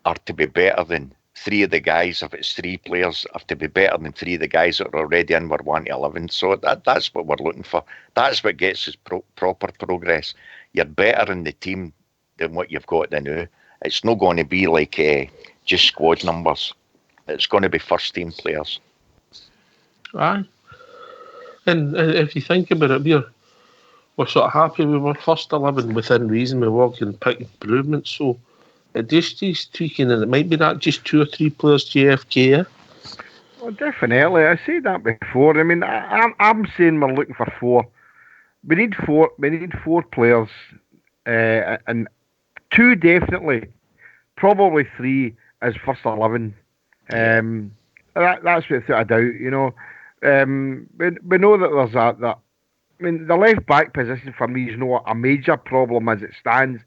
are to be better than 3 of the guys. If it's 3 players, have to be better than 3 of the guys that are already in. We're 1 to 11. So that's what we're looking for. That's what gets us proper progress. You're better in the team than what you've got now. It's not going to be like just squad numbers. It's going to be first team players. Aye. And if you think about it, we're sort of happy with our first 11 within reason. We're all can pick improvements. So it just is tweaking, and it might be that just 2 or 3 players JFK. Well, definitely. I said that before. I mean, I'm saying we're looking for 4. We need 4. We need 4 players, and 2 definitely, probably 3 as first 11. That's without a doubt. You know, we know that there's that. I mean, the left back position for me is not a major problem as it stands,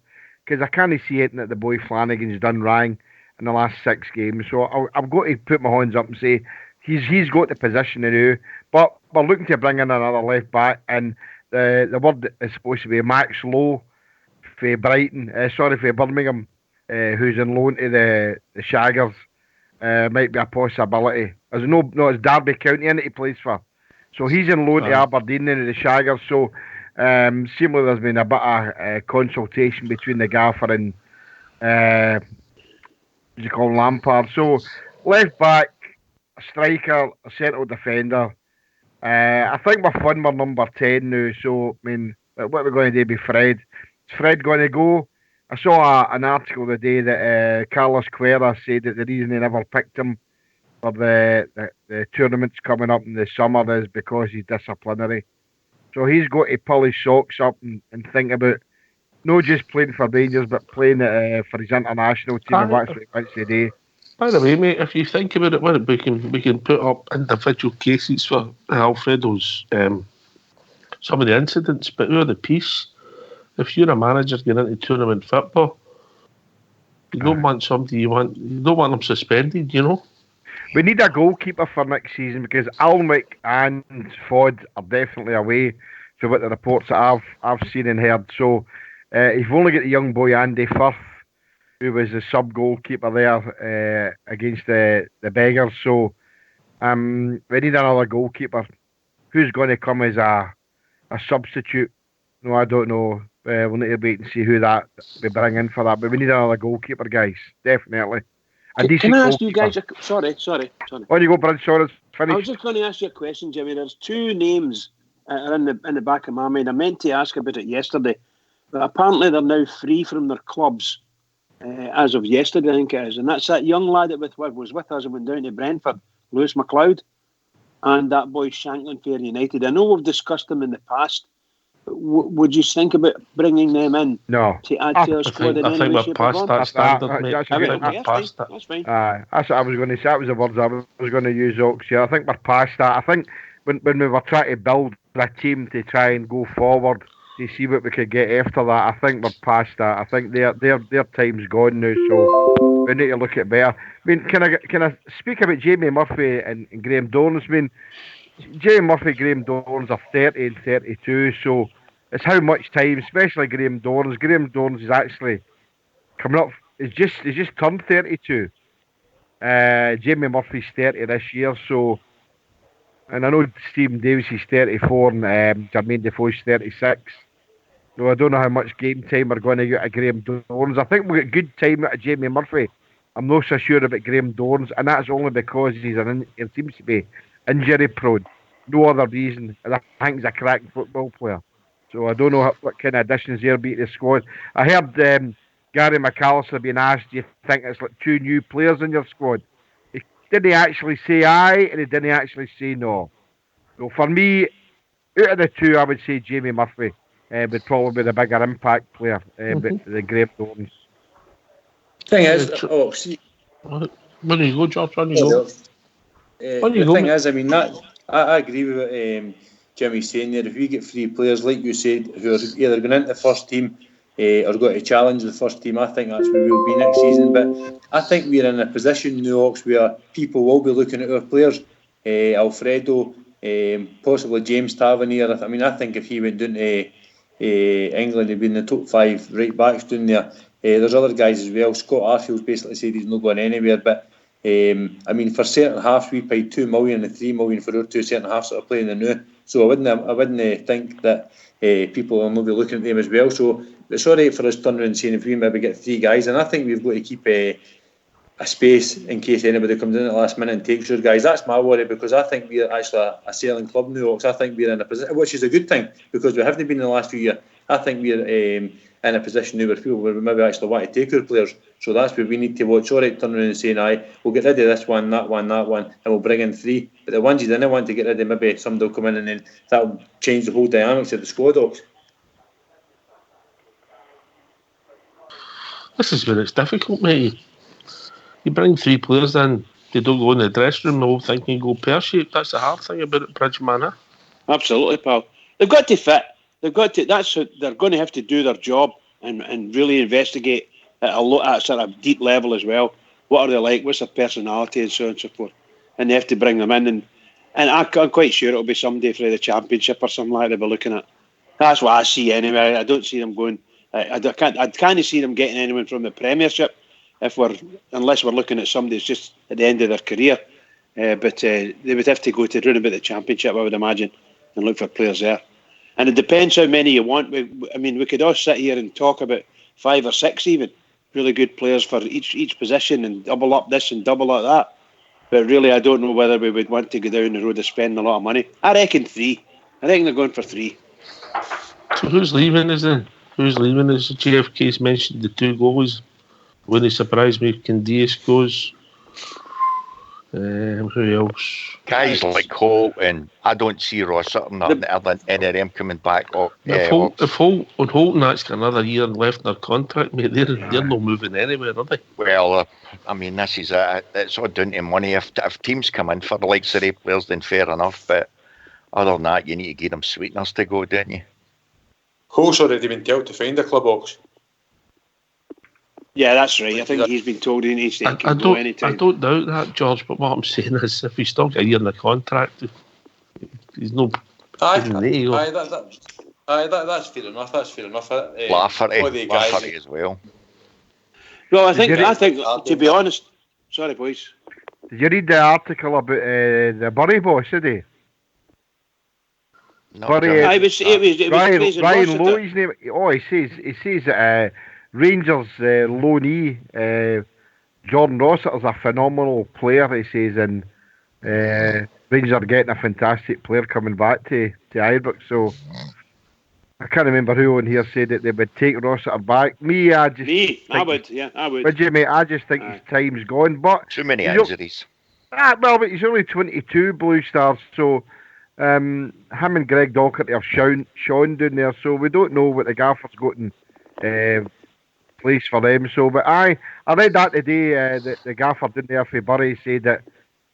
because I can't see anything that the boy Flanagan's done wrong in the last 6 games. So I've got to put my hands up and say he's got the position to do. But we're looking to bring in another left back, and the word is supposed to be Max Lowe for Birmingham, who's in loan to the Shaggers. Might be a possibility. As it's Derby County in it he plays for. So he's in loan to Aberdeen into the Shaggers. So seemingly there's been a bit of consultation between the gaffer and Lampard. So left back, a striker, a central defender. I think we're fun. We're number 10 now. So I mean, what are we going to do with Fred? Is Fred going to go? I saw an article the day that Carlos Quera said that the reason they never picked him for the tournaments coming up in the summer is because he's disciplinary. So he's got to pull his socks up and think about not just playing for Rangers, but playing for his international team, and that's what he wants to do. By the way, mate, if you think about it, we can put up individual cases for Alfredo's some of the incidents, but who are the piece? If you're a manager getting into tournament football, you don't want somebody you don't want them suspended, you know. We need a goalkeeper for next season because Alnwick and Ford are definitely away for what the reports that I've seen and heard. So you've only got the young boy Andy Firth, who was the sub goalkeeper there against the Beggars. So we need another goalkeeper. Who's going to come as a substitute? No, I don't know. We'll need to wait and see who that we bring in for that. But we need another goalkeeper, guys. Definitely. Can I ask you guys? Sorry. On you go, Brad. Sorry, finish. I was just going to ask you a question, Jimmy. There's 2 names are in the back of my mind. I meant to ask about it yesterday, but apparently they're now free from their clubs as of yesterday, I think it is. And that's that young lad that was with us and went down to Brentford, Lewis McLeod, and that boy Shanklin Fair United. I know we've discussed them in the past. Would you think about bringing them in to add to our squad in any way, shape or form? That's past that. That's fine. That's what I was going to say. That was the words I was going to use, Ox. Yeah, I think we're past that. I think when we were trying to build a team to try and go forward to see what we could get after that, I think we're past that. I think their time's gone now, so we need to look at better. I mean, can I speak about Jamie Murphy and Graham Dorrans? I mean, Jamie Murphy, Graham Dorrans are 30 and 32, so it's how much time, especially Graham Dorrans. Graham Dorrans is actually coming up. He's just turned 32. Jamie Murphy's 30 this year, so, and I know Stephen Davis is 34 and Jermaine Defoe's 36. So I don't know how much game time we're going to get at Graham Dorrans. I think we'll get good time out of Jamie Murphy. I'm not so sure about Graham Dorrans, and that's only because he seems to be injury prone. No other reason. And I think he's a cracking football player. So I don't know what kind of additions there'll be to the squad. I heard Gary McAllister being asked, do you think it's like 2 new players in your squad? He didn't actually say aye, and he didn't actually say no. So for me, out of the 2, I would say Jamie Murphy would probably be the bigger impact player, but the Graham Dorrans. Thing is, see. When you go, George, when you go. The thing is, I mean, that I agree with what Jimmy's saying there. If we get 3 players, like you said, who are either going into the first team or got to challenge the first team, I think that's where we'll be next season. But I think we're in a position now, Ox, where people will be looking at our players. Alfredo, possibly James Tavernier. I mean, I think if he went down to England, he'd be in the top 5 right backs down there. There's other guys as well. Scott Arfield's basically said he's not going anywhere, but I mean, for certain halves we paid 2 million and 3 million for our 2 certain halves that are playing the new. So I wouldn't think that people will not be looking at them as well. So it's all right for us turning around and saying if we maybe get 3 guys, and I think we've got to keep a space in case anybody comes in at the last minute and takes your guys. That's my worry, because I think we're actually a selling club now. I think we're in a position, which is a good thing, because we haven't been in the last few years. I think we're in a position now where people will maybe actually want to take our players. So that's where we need to watch. All right, turn around and saying, aye, we'll get rid of this one, that one, and we'll bring in 3. But the ones you didn't want to get rid of, maybe somebody will come in and then that'll change the whole dynamics of the squad. This is where it's difficult, mate. You bring 3 players in, they don't go in the dressing room, the whole thing can go pear-shaped. That's the hard thing about it, Bridgeman. Absolutely, pal. They've got to fit. They've got to. That's what they're going to have to do their job and really investigate at a sort of deep level as well. What are they like? What's their personality and so on and so forth? And they have to bring them in, and I'm quite sure it'll be somebody for the Championship or something like that they'll be looking at. That's what I see anyway. I don't see them going. I can't see them getting anyone from the Premiership unless we're looking at somebody who's just at the end of their career. But they would have to go to round about the Championship, I would imagine, and look for players there. And it depends how many you want. We could all sit here and talk about 5 or 6 even really good players for each position and double up this and double up that. But really, I don't know whether we would want to go down the road of spending a lot of money. I reckon 3. I think they're going for 3. So who's leaving us then? Who's leaving us? JFK's mentioned the 2 goalies. Wouldn't surprise me if Candias goes. Who else? Guys like Holt, and I don't see Ross Sutton or any of them coming back. If Holton that's got another year left in their contract, mate, they're not moving anywhere, are they? Well, I mean, this is it's all down to money. If teams come in for the likes of the players, then fair enough. But other than that, you need to give them sweeteners to go, don't you? Holt's already been told to find a club, Ox. Yeah, that's right. I think he's been told he needs to go anytime. I don't doubt that, George, but what I'm saying is if he's still got a year in the contract, he's no... That's fair enough. That's fair enough. Lafferty as well. Well, I think, to be honest... Sorry, boys. Did you read the article about the Bury boss, did he? No, Bury, it was Ryan Lowe, his name. Oh, he says that... Rangers loanee Jordan Rossiter is a phenomenal player, he says, and Rangers are getting a fantastic player coming back to Ibrox. So I can't remember who on here said that they would take Rossiter back. I would. Would you, mate? I just think his time's gone. But too many injuries. But he's only 22, Blue Stars. So him and Greg Docherty have Sean down there. So we don't know what the gaffer's got in place for them. So, but I read that today. The gaffer down there for Bury said that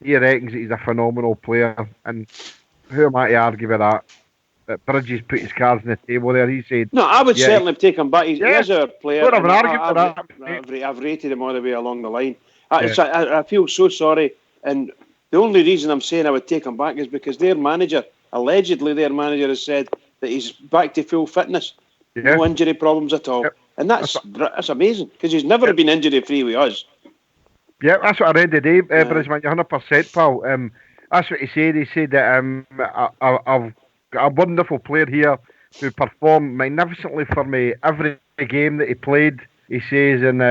he reckons that he's a phenomenal player, and who am I to argue with that? But Bridges put his cards on the table there. He said, "No, I would certainly take him back. He is our player. Don't have an argument for that. I've rated him all the way along the line. I feel so sorry, and the only reason I'm saying I would take him back is because allegedly their manager has said that he's back to full fitness, no injury problems at all. Yep. And that's amazing, because he's never been injury-free with us. Yeah, that's what I read today, Brisbane. You're 100%, pal. That's what he said. He said that I've got a wonderful player here who performed magnificently for me every game that he played, he says, and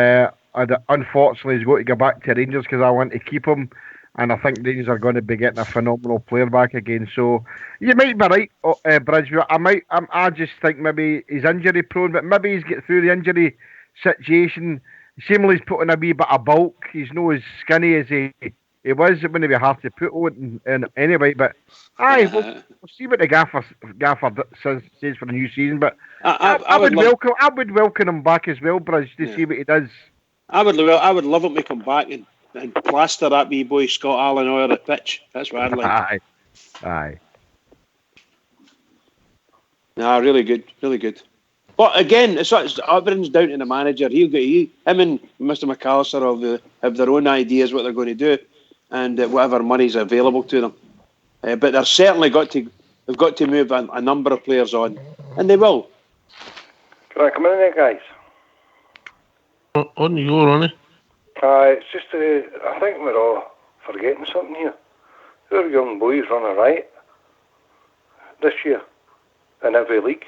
unfortunately he's got to go back to Rangers because I want to keep him. and I think Rangers are going to be getting a phenomenal player back again. So you might be right, Bridgeville. I just think maybe he's injury prone, but maybe he's get through the injury situation. Seemingly he's putting a wee bit of bulk. He's not as skinny as he was. It wouldn't be hard to put on anyway. But we'll see what the gaffer says for the new season. But I would welcome him back as well, Bridge, to see what he does. I would love him to come back and plaster that wee boy Scott Allen over the pitch. That's what I'd like. Aye. Nah, really good. But again, everything's down to the manager. Him and Mr. McAllister have their own ideas what they're going to do, and whatever money's available to them. But they've certainly got to move a number of players on, and they will. Can I come in there, guys? On you go, Ronnie. It's just I think we're all forgetting something here. Our young boys run a riot this year in every league.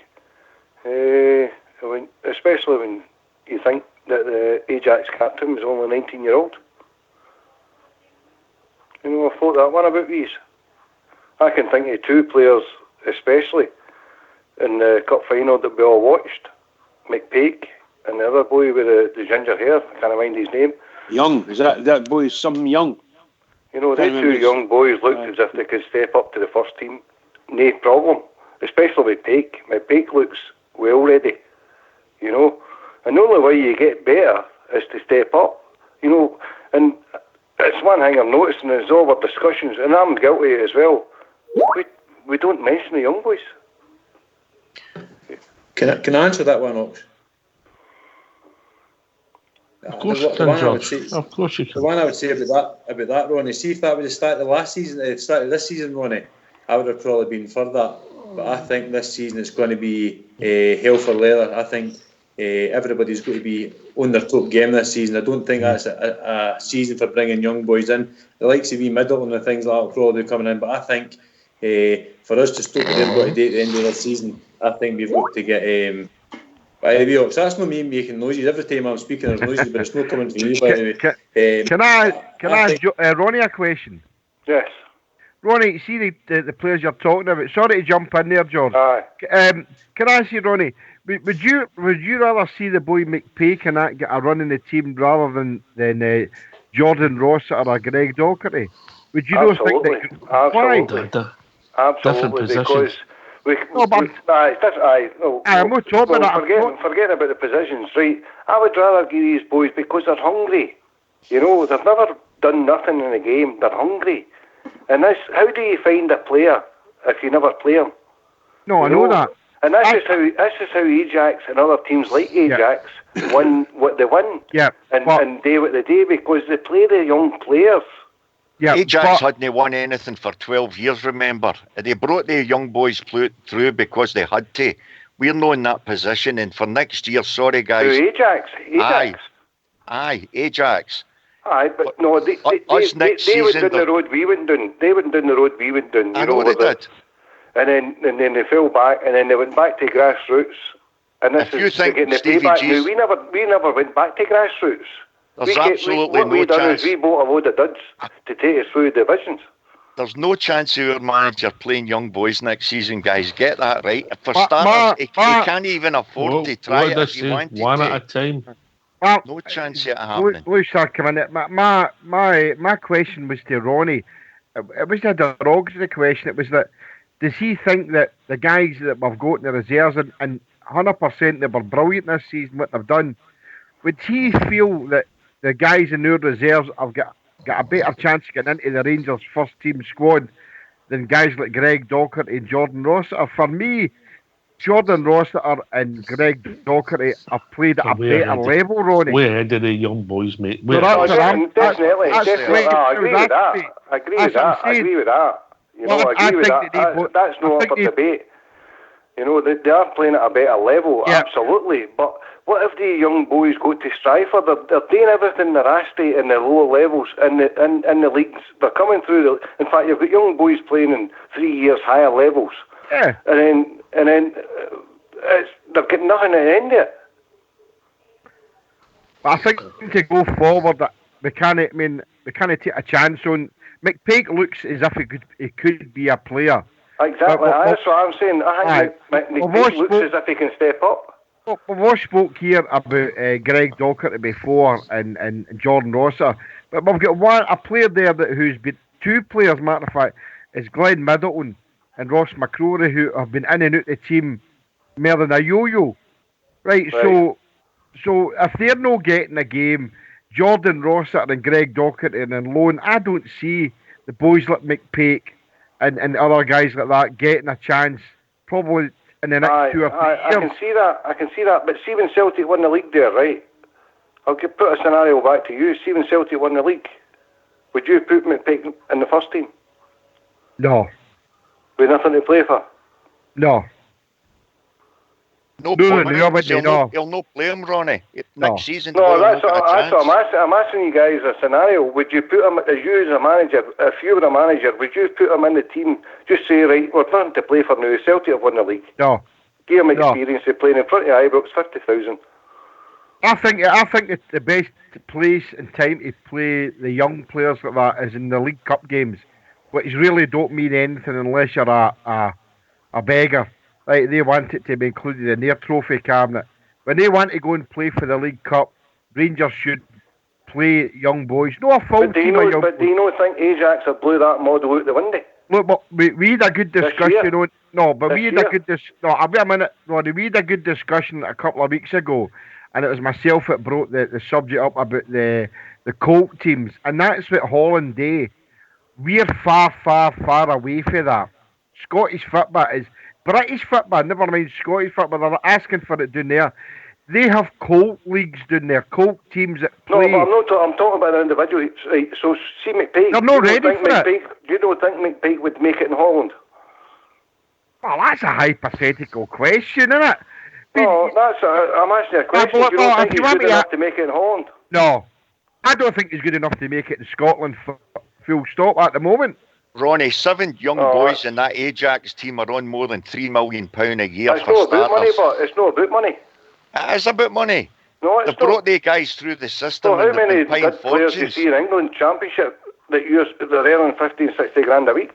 Especially when you think that the Ajax captain was only a 19-year-old. You know, I thought that one about these. I can think of two players, especially in the cup final that we all watched. McPake and the other boy with the ginger hair. I can't mind his name. Young, is that boy something young? You know, they two young boys looked as if they could step up to the first team. No problem. Especially with Pake. McPake looks well ready. You know, and the only way you get better is to step up. You know, and it's one thing I'm noticing is all our discussions, and I'm guilty as well. We don't mention the young boys. Can I answer that one, Ox? Of course you can, George. Of course you can. The one I would say about that, Ronnie, see if that would have started started this season, Ronnie, I would have probably been for that. But I think this season it's going to be hell for leather. I think everybody's going to be on their top game this season. I don't think that's a season for bringing young boys in. The likes of Middleton and things like that will probably be coming in. But I think for us to stop what they've got to do at the end of the season, I think we've got to get... by the way, Ox, that's not me making noises. Every time I'm speaking there's noises, but it's not coming from you, by the way. Can I ask Ronnie a question? Yes. Ronnie, see the players you're talking about. Sorry to jump in there, George. Aye. Can I ask you, Ronnie, would you rather see the boy McPake and that get a run in the team rather than Jordan Ross or a Greg Docherty? Would you not think that? Absolutely. Absolutely, because I'm not talking about forget about the positions, right? I would rather give these boys because they're hungry. You know, they've never done nothing in a game. They're hungry. And how do you find a player if you never play him? No, I know that. And that's just how Ajax and other teams like Ajax win what they win. Yeah. And day what they do because they play the young players. Yeah, Ajax hadn't won anything for 12 years, remember. They brought the young boys through because they had to. We're not in that position, and for next year, sorry guys. Who, Ajax? Aye, Ajax. Aye, but no, they went down the road we went down. They went down the road we went down. I know they did. And then they fell back, and then they went back to grassroots. And this is getting the payback now. We never went back to grassroots. There's absolutely no chance. We bought a load of duds to take us through the divisions. There's no chance of our manager playing young boys next season, guys. Get that right. For starters, he can't even afford to try it if he wanted one at a time. No chance of it happening. My question was to Ronnie. It was a derogatory question. It was that, does he think that the guys that we've got in the reserves, and 100% they were brilliant this season, what they've done, would he feel that the guys in our reserves have got a better chance of getting into the Rangers first team squad than guys like Greg Docherty and Jordan Rossiter? For me, Jordan Rossiter and Greg Docherty have played at a better level, Ronnie. Way ahead of the young boys, mate. Definitely. I agree with that. I agree with that. You know, I agree with that. That's no up for debate. You know, they are playing at a better level, absolutely. But what if the young boys go to strive for? They're doing everything they're asked to in the lower levels, in the leagues. They're coming through. In fact, you've got young boys playing in 3 years higher levels. Yeah. And then they're getting nothing at the end of it. But I think to go forward, that we can't take a chance on. McPake looks as if he could be a player. Exactly, that's what I'm saying. I think McPake looks as if he can step up. Well, we've all spoke here about Greg Docherty before and Jordan Rosser, but we've got a player there who's been two players, matter of fact, is Glenn Middleton and Ross McCrory, who have been in and out the team more than a yo-yo. Right. So if they're not getting a game, Jordan Rosser and Greg Docherty and loan, I don't see the boys like McPake and other guys like that getting a chance probably in the next 2 or 3 years. I can see that. But see when Celtic won the league there, right? I'll put a scenario back to you. See when Celtic won the league, would you put McPake in the first team? No. With nothing to play for? No. He'll not play him, Ronnie. Next season. No, that's what I'm asking you guys a scenario. Would you put him, as you as a manager, if you were a manager, would you put him in the team? Just say, right, we're nothing to play for now. Celtic have won the league. No. Give him experience of playing in front of Ibrox, 50,000. I think the best place and time to play the young players like that is in the League Cup games, which really don't mean anything unless you're a beggar. Like, they want it to be included in their trophy cabinet. When they want to go and play for the League Cup, Rangers should play young boys. No, a full team of young boys. But do you not think Ajax have blew that model out the window? Look, but we had a good discussion on... No, but we had a good... I'll be a minute, Roddy. We had a good discussion a couple of weeks ago, and it was myself that brought the subject up about the Colt teams, and that's what Holland do. We're far, far, far away from that. Scottish football is... British football, never mind Scottish football, they're asking for it down there. They have Colt leagues down there, Colt teams that play. No, but I'm talking about the individual. Right, so see McPake. They're not ready for it. You don't think McPake would make it in Holland? Well, that's a hypothetical question, isn't it? No, I'm asking you a question. Do you don't think he's good enough to make it in Holland? No, I don't think he's good enough to make it in Scotland, full stop, at the moment. Ronnie, 7 young boys in that Ajax team are on more than £3 million a year it's for not starters. About money, but it's not about money. It is about money. No, it's They've brought the guys through the system. So how many good good players do you see in England Championship that they're earning 50, 60 grand a week?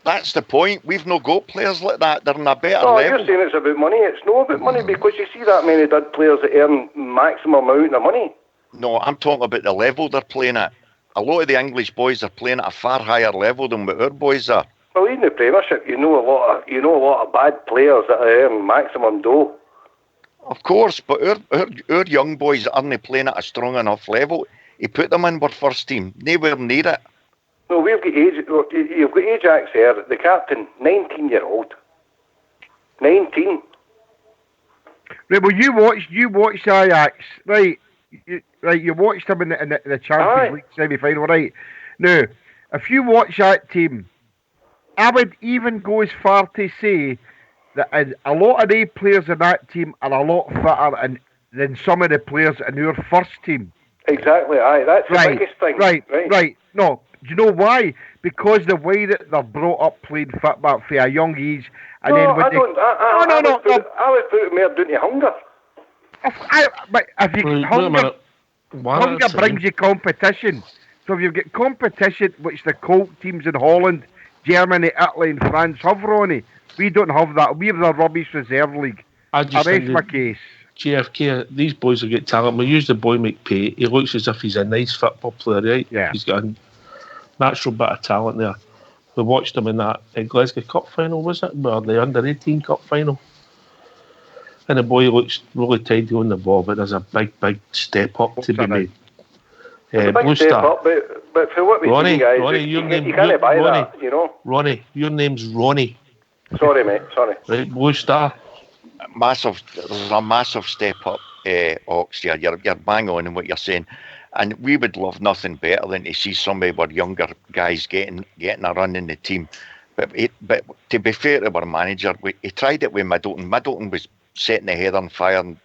That's the point. We've no got players like that. They're on a better no, level. You're saying it's about money. It's not about money because you see that many good players that earn maximum amount of money. No, I'm talking about the level they're playing at. A lot of the English boys are playing at a far higher level than what our boys are. Well, in the Premiership, you know a lot of bad players that earn maximum dough. Of course, but our young boys aren't playing at a strong enough level. You put them in our first team, nowhere near it. No, you've got Ajax here, the captain, 19-year-old. 19. Right, well, you watched Ajax, right? You watched them in the Champions League semi-final, right? Now, if you watch that team, I would even go as far to say that a lot of the players in that team are a lot fitter than some of the players in our first team. Exactly, aye. That's the biggest thing. Right. No, do you know why? Because the way that they're brought up playing football for a young age, and then when I would put it more down to hunger. But if you hunger brings you competition. So if you've got competition, which the Colt teams in Holland, Germany, Italy, and France have, Ronnie, we don't have that. We have the rubbish reserve league. I rest my case. GFK, these boys will get talent. We use the boy McPake. He looks as if he's a nice football player, right? Yeah. He's got a natural bit of talent there. We watched him in that Glasgow Cup final, was it? Or the under-18 Cup final. And the boy looks really tidy on the ball, but there's a big step up to be made. Blue Star. But for what we see, guys, you can't buy that, you know. Ronnie, your name's Ronnie. Sorry, mate. Sorry. Right, Blue Star. There's a massive step up, Ox. You're bang on in what you're saying. And we would love nothing better than to see some of our younger guys getting a run in the team. But to be fair to our manager, he tried it with Middleton. Middleton was setting the head on fire in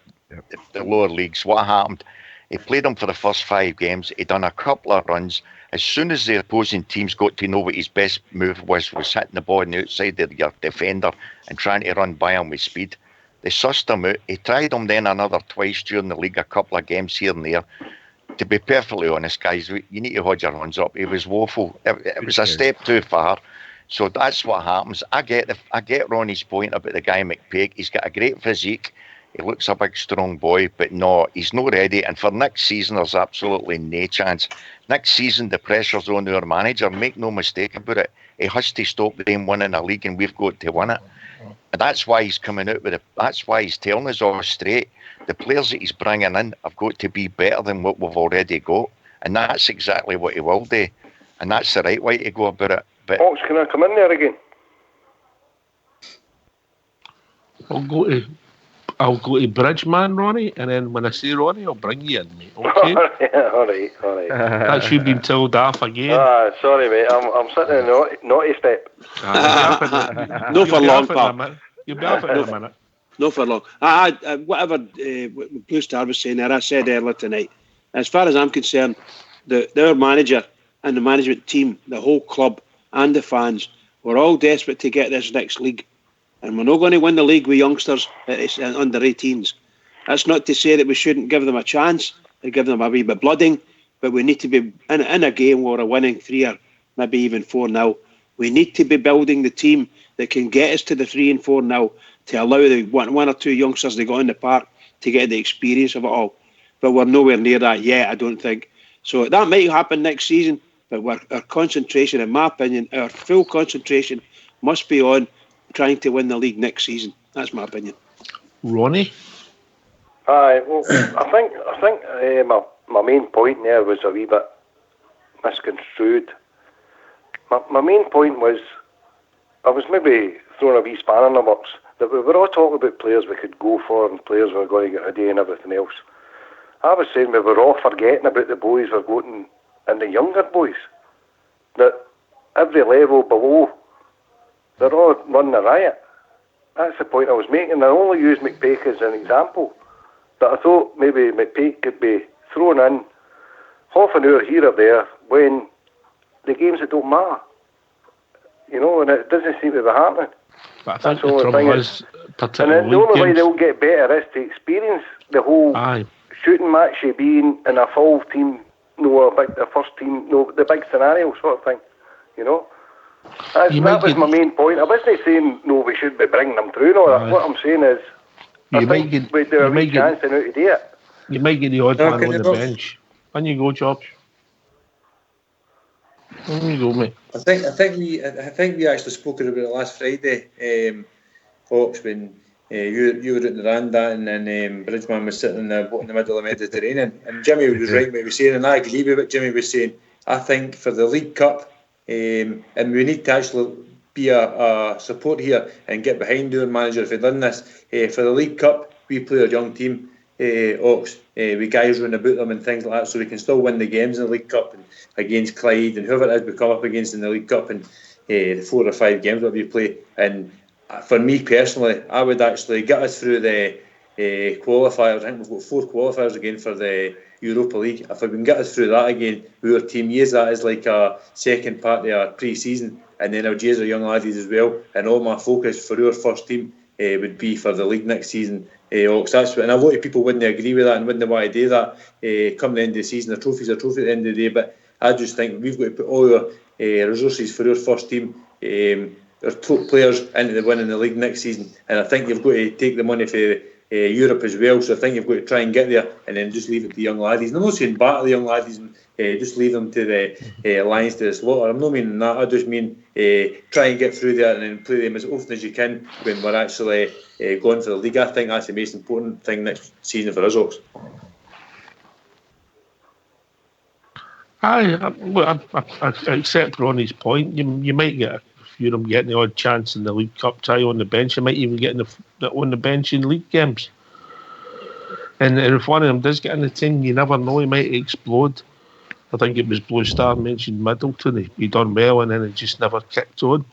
the lower leagues. What happened? He played him for the first 5 games. He done a couple of runs. As soon as the opposing teams got to know what his best move was hitting the ball on the outside of your defender and trying to run by him with speed, they sussed him out. He tried him then another twice during the league, a couple of games here and there. to be perfectly honest, guys, you need to hold your hands up. He was woeful. It was a step too far. So that's what happens. I get Ronnie's point about the guy McPake. He's got a great physique. He looks a big, strong boy, but no, he's not ready. And for next season, there's absolutely no chance. Next season, the pressure's on our manager. Make no mistake about it. He has to stop them winning a league, and we've got to win it. And that's why he's coming out with it. That's why he's telling us all straight. The players that he's bringing in have got to be better than what we've already got. And that's exactly what he will do. And that's the right way to go about it. But Ox, can I come in there again? I'll go to Bridgeman, Ronnie, and then when I see Ronnie, I'll bring you in, mate. Okay? all right. That's you been told off again. Sorry, mate. I'm sitting in the naughty step. No for long, pal. You'll be off in a minute. No for long. Whatever Blue Star was saying there, I said earlier tonight. As far as I'm concerned, our manager and the management team, the whole club and the fans, we're all desperate to get this next league. And we're not going to win the league with youngsters under 18s. That's not to say that we shouldn't give them a chance or give them a wee bit blooding, but we need to be in a game where we're winning 3 or maybe even 4-0. We need to be building the team that can get us to the 3 and 4-0 to allow the one or two youngsters that go in the park to get the experience of it all. But we're nowhere near that yet, I don't think. So that might happen next season, but our concentration, in my opinion, our full concentration must be on trying to win the league next season. That's my opinion. Ronnie? Well, I think my main point there was a wee bit misconstrued. My main point was, I was maybe throwing a wee spanner in the works, that we were all talking about players we could go for and players we were going to get a day and everything else. I was saying we were all forgetting about the boys we're going and the younger boys. That every level below, they're all running a riot. That's the point I was making. I only use McPake as an example. But I thought maybe McPake could be thrown in half an hour here or there when the games that don't matter. You know, and it doesn't seem to be happening. But I think the trouble is, and then the only way they'll get better is to experience the whole shooting match of being in a full team, a first team, the big scenario sort of thing. You know? That was my main point. I wasn't saying, no, we should be bringing them through. No, what I'm saying is, I think we do a wee chance to know to do it. You might get the odd man on the bench. On you go, George. On you go, mate. I think we actually spoke about it last Friday, Hawks, when you were at the Randa and then Bridgeman was sitting in the middle of the Mediterranean, and Jimmy was right what he was saying, and I agree with what Jimmy was saying. I think for the League Cup, and we need to actually be a support here and get behind our manager if we've done this. For the League Cup, we play our young team, Ox, with guys running about them and things like that, so we can still win the games in the League Cup and against Clyde and whoever it is we come up against in the League Cup and the 4 or 5 games that we play. And for me personally, I would actually get us through the qualifiers. I think we've got 4 qualifiers again for the Europa League. If we can get us through that again with our team, use that as like a second part of our pre-season, and then I'll use our young laddies as well. And all my focus for our first team would be for the league next season. And a lot of people wouldn't agree with that and wouldn't want to do that come the end of the season. A trophy's a trophy at the end of the day, but I just think we've got to put all our resources for our first team, our top players into the winning the league next season. And I think you've got to take the money for Europe as well, so I think you've got to try and get there and then just leave it to the young laddies. And I'm not saying back to the young laddies and just leave them to the Lions to the slaughter. I'm not meaning that. I just mean try and get through there and then play them as often as you can when we're actually going for the league. I think that's the most important thing next season for us, Ox. I accept Ronnie's point. You might get a few of them getting the odd chance in the League Cup tie on the bench. You might even get on the bench in league games. And if one of them does get in the team, you never know, he might explode. I think it was Blue Star mentioned Middleton. He done well and then it just never kicked on.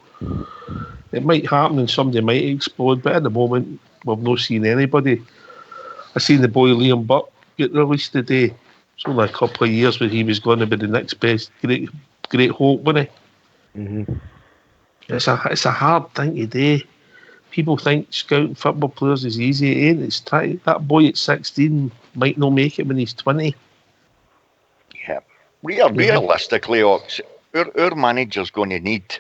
It might happen and somebody might explode, but at the moment we've not seen anybody. I seen the boy Liam Buck get released today. It's only a couple of years when he was going to be the next best great hope, wasn't he? Mm-hmm. It's a hard thing to do. People think scouting football players is easy. It ain't. That boy at 16 might not make it when he's 20. Realistically, Ox, our manager's going to need,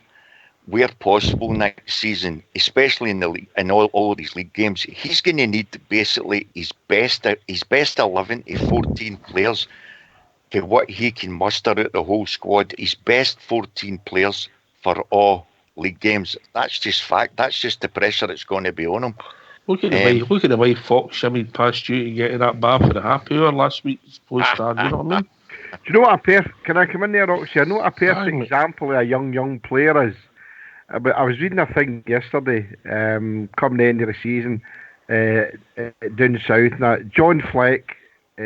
where possible next season, especially in the league, in all of these league games, he's going to need basically his best 11 to 14 players for what he can muster out the whole squad. His best 14 players for all league games. That's just fact. That's just the pressure that's going to be on him. Look at the way Fox shimmied past you to get in that bar for the happy hour last week. Post-star, you know what I mean? Do you know what can I come in there, Roxy? I know what a perfect example of a young player is. But I was reading a thing yesterday, come the end of the season, down south. Now, John Fleck,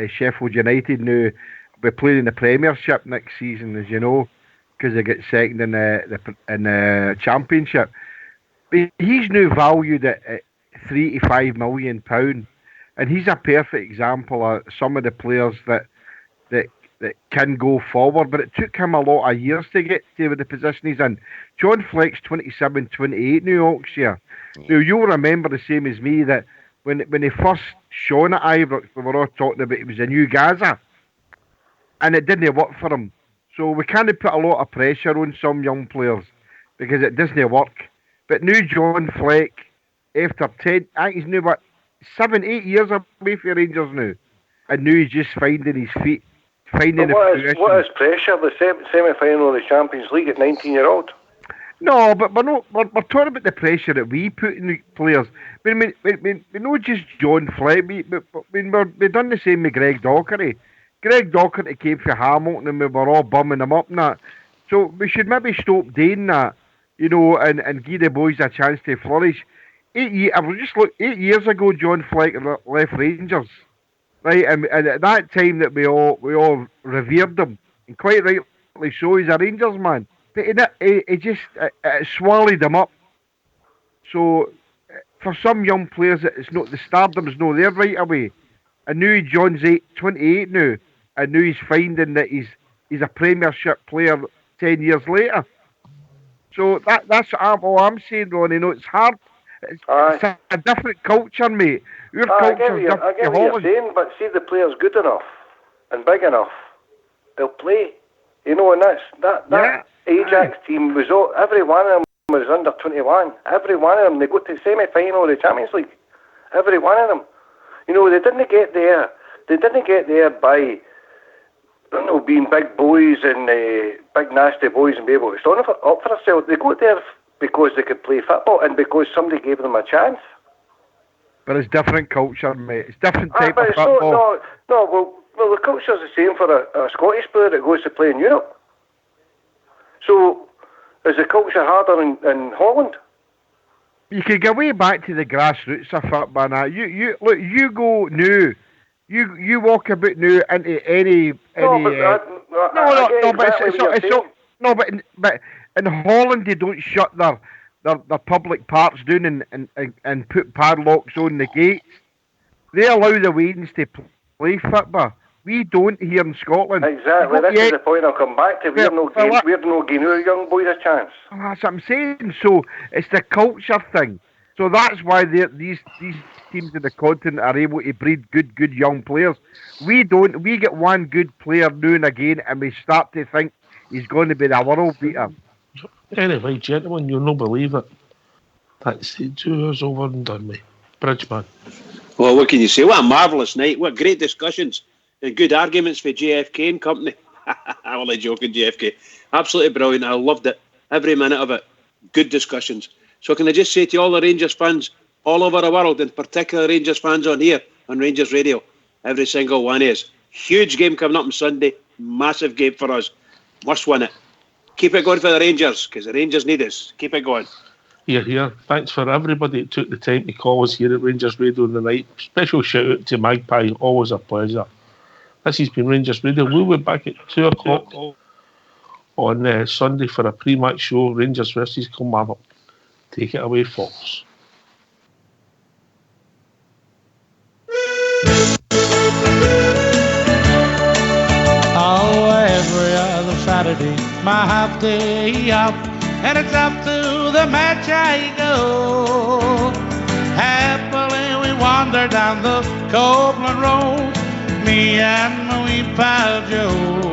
Sheffield United, now will be playing in the Premiership next season, as you know, because they get second in the Championship. But he's now valued at £3 to £5 million, and he's a perfect example of some of the players that can go forward, but it took him a lot of years to get to the position he's in. John Fleck's 27, 28 now, Oxshire. Now, you'll remember the same as me that when he first shone at Ibrox, we were all talking about it was a new Gaza, and it didn't work for him. So we kind of put a lot of pressure on some young players because it doesn't work. But now John Fleck, after 10, I think he's now about 7-8 years away from Rangers now, and now he's just finding his feet. What is pressure? The semi-final of the Champions League at 19-year-old? No, but we're talking about the pressure that we put in the players. We not just John Fleck. We've done the same with Greg Docherty. Greg Docherty came for Hamilton and we were all bumming him up and that. So we should maybe stop doing that, you know, and give the boys a chance to flourish. 8 years ago, John Fleck left Rangers. Right, and at that time that we all revered him, and quite rightly so, he's a Rangers man. But it just swallowed him up. So for some young players, it's not the stardom's not there right away. And now John's 28 now, and now he's finding that he's a Premiership player 10 years later. So that's all I'm saying, Ronnie. No, it's hard. It's a different culture, mate. I get what you're saying, but see the player's good enough and big enough, they'll play. You know, and that Ajax team was every one of them was under 21. Every one of them, they go to the semi-final of the Champions League. Every one of them. You know, they didn't get there. They didn't get there by, I don't know, being big boys and big nasty boys and be able to stand up for themselves. They got there because they could play football and because somebody gave them a chance. But it's different culture, mate. It's different type of football. Well, the culture's the same for a Scottish player that goes to play in Europe. So, is the culture harder in Holland? You could go way back to the grassroots of football now. You look, you go now. You walk about now into any. But in Holland they don't shut their public parks down and put padlocks on the gates. They allow the Wains to play football. We don't here in Scotland. Exactly, this is the point I'll come back to. We're no giving our young boys a chance. That's what I'm saying. So it's the culture thing. So that's why these teams in the continent are able to breed good young players. We don't. We get one good player now and again, and we start to think he's going to be the world beater. Anyway, gentlemen, you'll not believe it. That's 2 hours over and done, mate. Bridgeman. Well, what can you say? What a marvellous night. What great discussions and good arguments for JFK and company. I'm only joking, JFK. Absolutely brilliant. I loved it. Every minute of it. Good discussions. So can I just say to all the Rangers fans all over the world, in particular Rangers fans on here, on Rangers Radio, every single one is. Huge game coming up on Sunday. Massive game for us. Must win it. Keep it going for the Rangers, because the Rangers need us. Keep it going. Here. Thanks for everybody that took the time to call us here at Rangers Radio tonight. Special shout out to Magpie. Always a pleasure. This has been Rangers Radio. We'll be back at 2 o'clock on Sunday for a pre-match show, Rangers versus Kilmarnock. Take it away, Fox. Oh, every other Saturday, my half day up, and it's up to the match I go. Happily we wander down the Copeland Road, me and my wee pal Joe.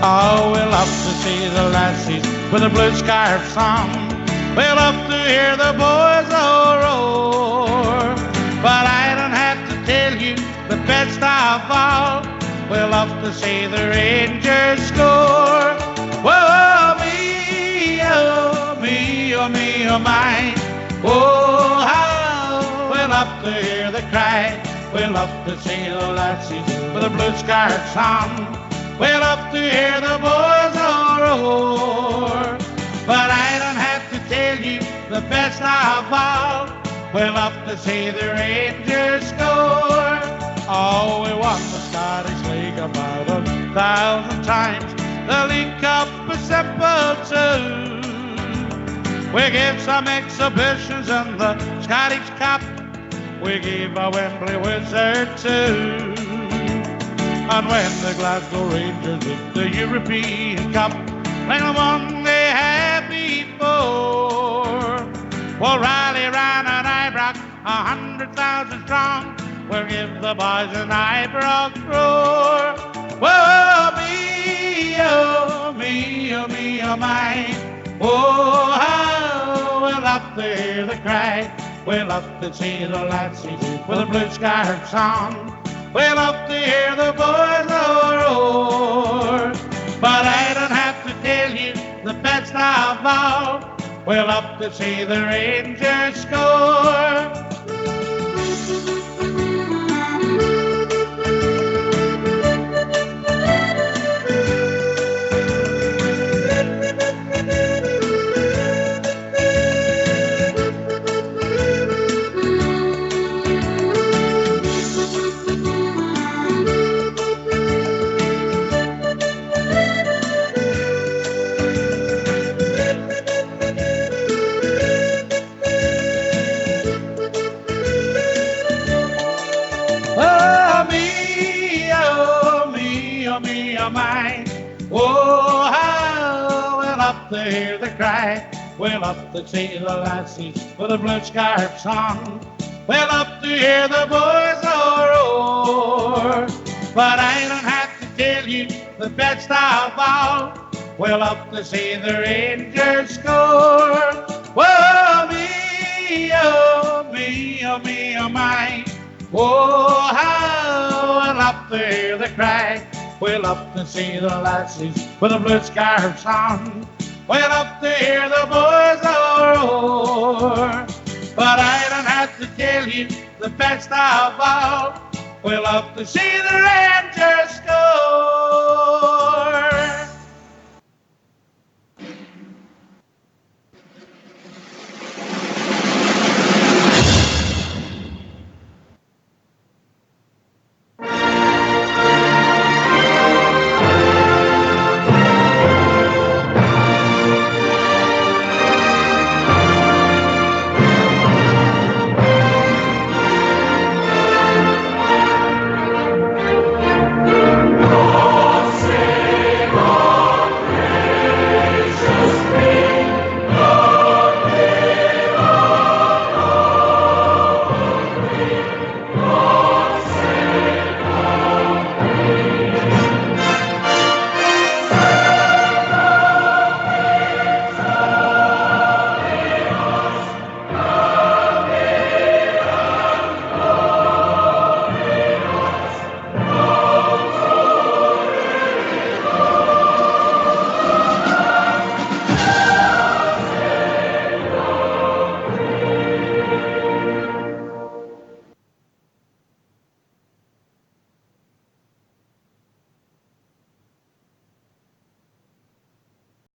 Oh, we love to see the lassies with the blue scarves on. We love to hear the boys all roar. But I don't have to tell you the best of all. We love to see the Rangers score. Whoa, me, oh, me, oh, me, oh, my. Oh, how we love to hear the cry. We love to see the lassies with the blue scarves on. We love to hear the boys all roar. But I don't have to tell you the best of all. We love to see the Rangers score. Oh, we won the Scottish League about 1,000 times. The League Cup is simple too. We gave some exhibitions in the Scottish Cup. We gave a Wembley Wizard too. And when the Glasgow Rangers win the European Cup, like the one they had before, we'll rally round an Ibrox 100,000 strong. We'll give the boys an Ibrox roar. Whoa, me, oh, me, oh, me, oh, my. Oh, how we love to hear the cry. We love to see the lassies with the blue scarves on. We love to hear the boys all roar. But I don't have to tell you the best of all. We love to see the Rangers score. Oh, how we love to hear the cry. We love to see the lassies with the blue scarves on. We love to hear the boys all roar. But I don't have to tell you the best of all. We love to see the Rangers score. Whoa, me, oh, me, oh, me, oh, my. Oh, how I love to hear the cry. We love to see the lassies with the blue scarves on. We love to hear the boys all roar. But I don't have to tell you the best of all. We love to see the Rangers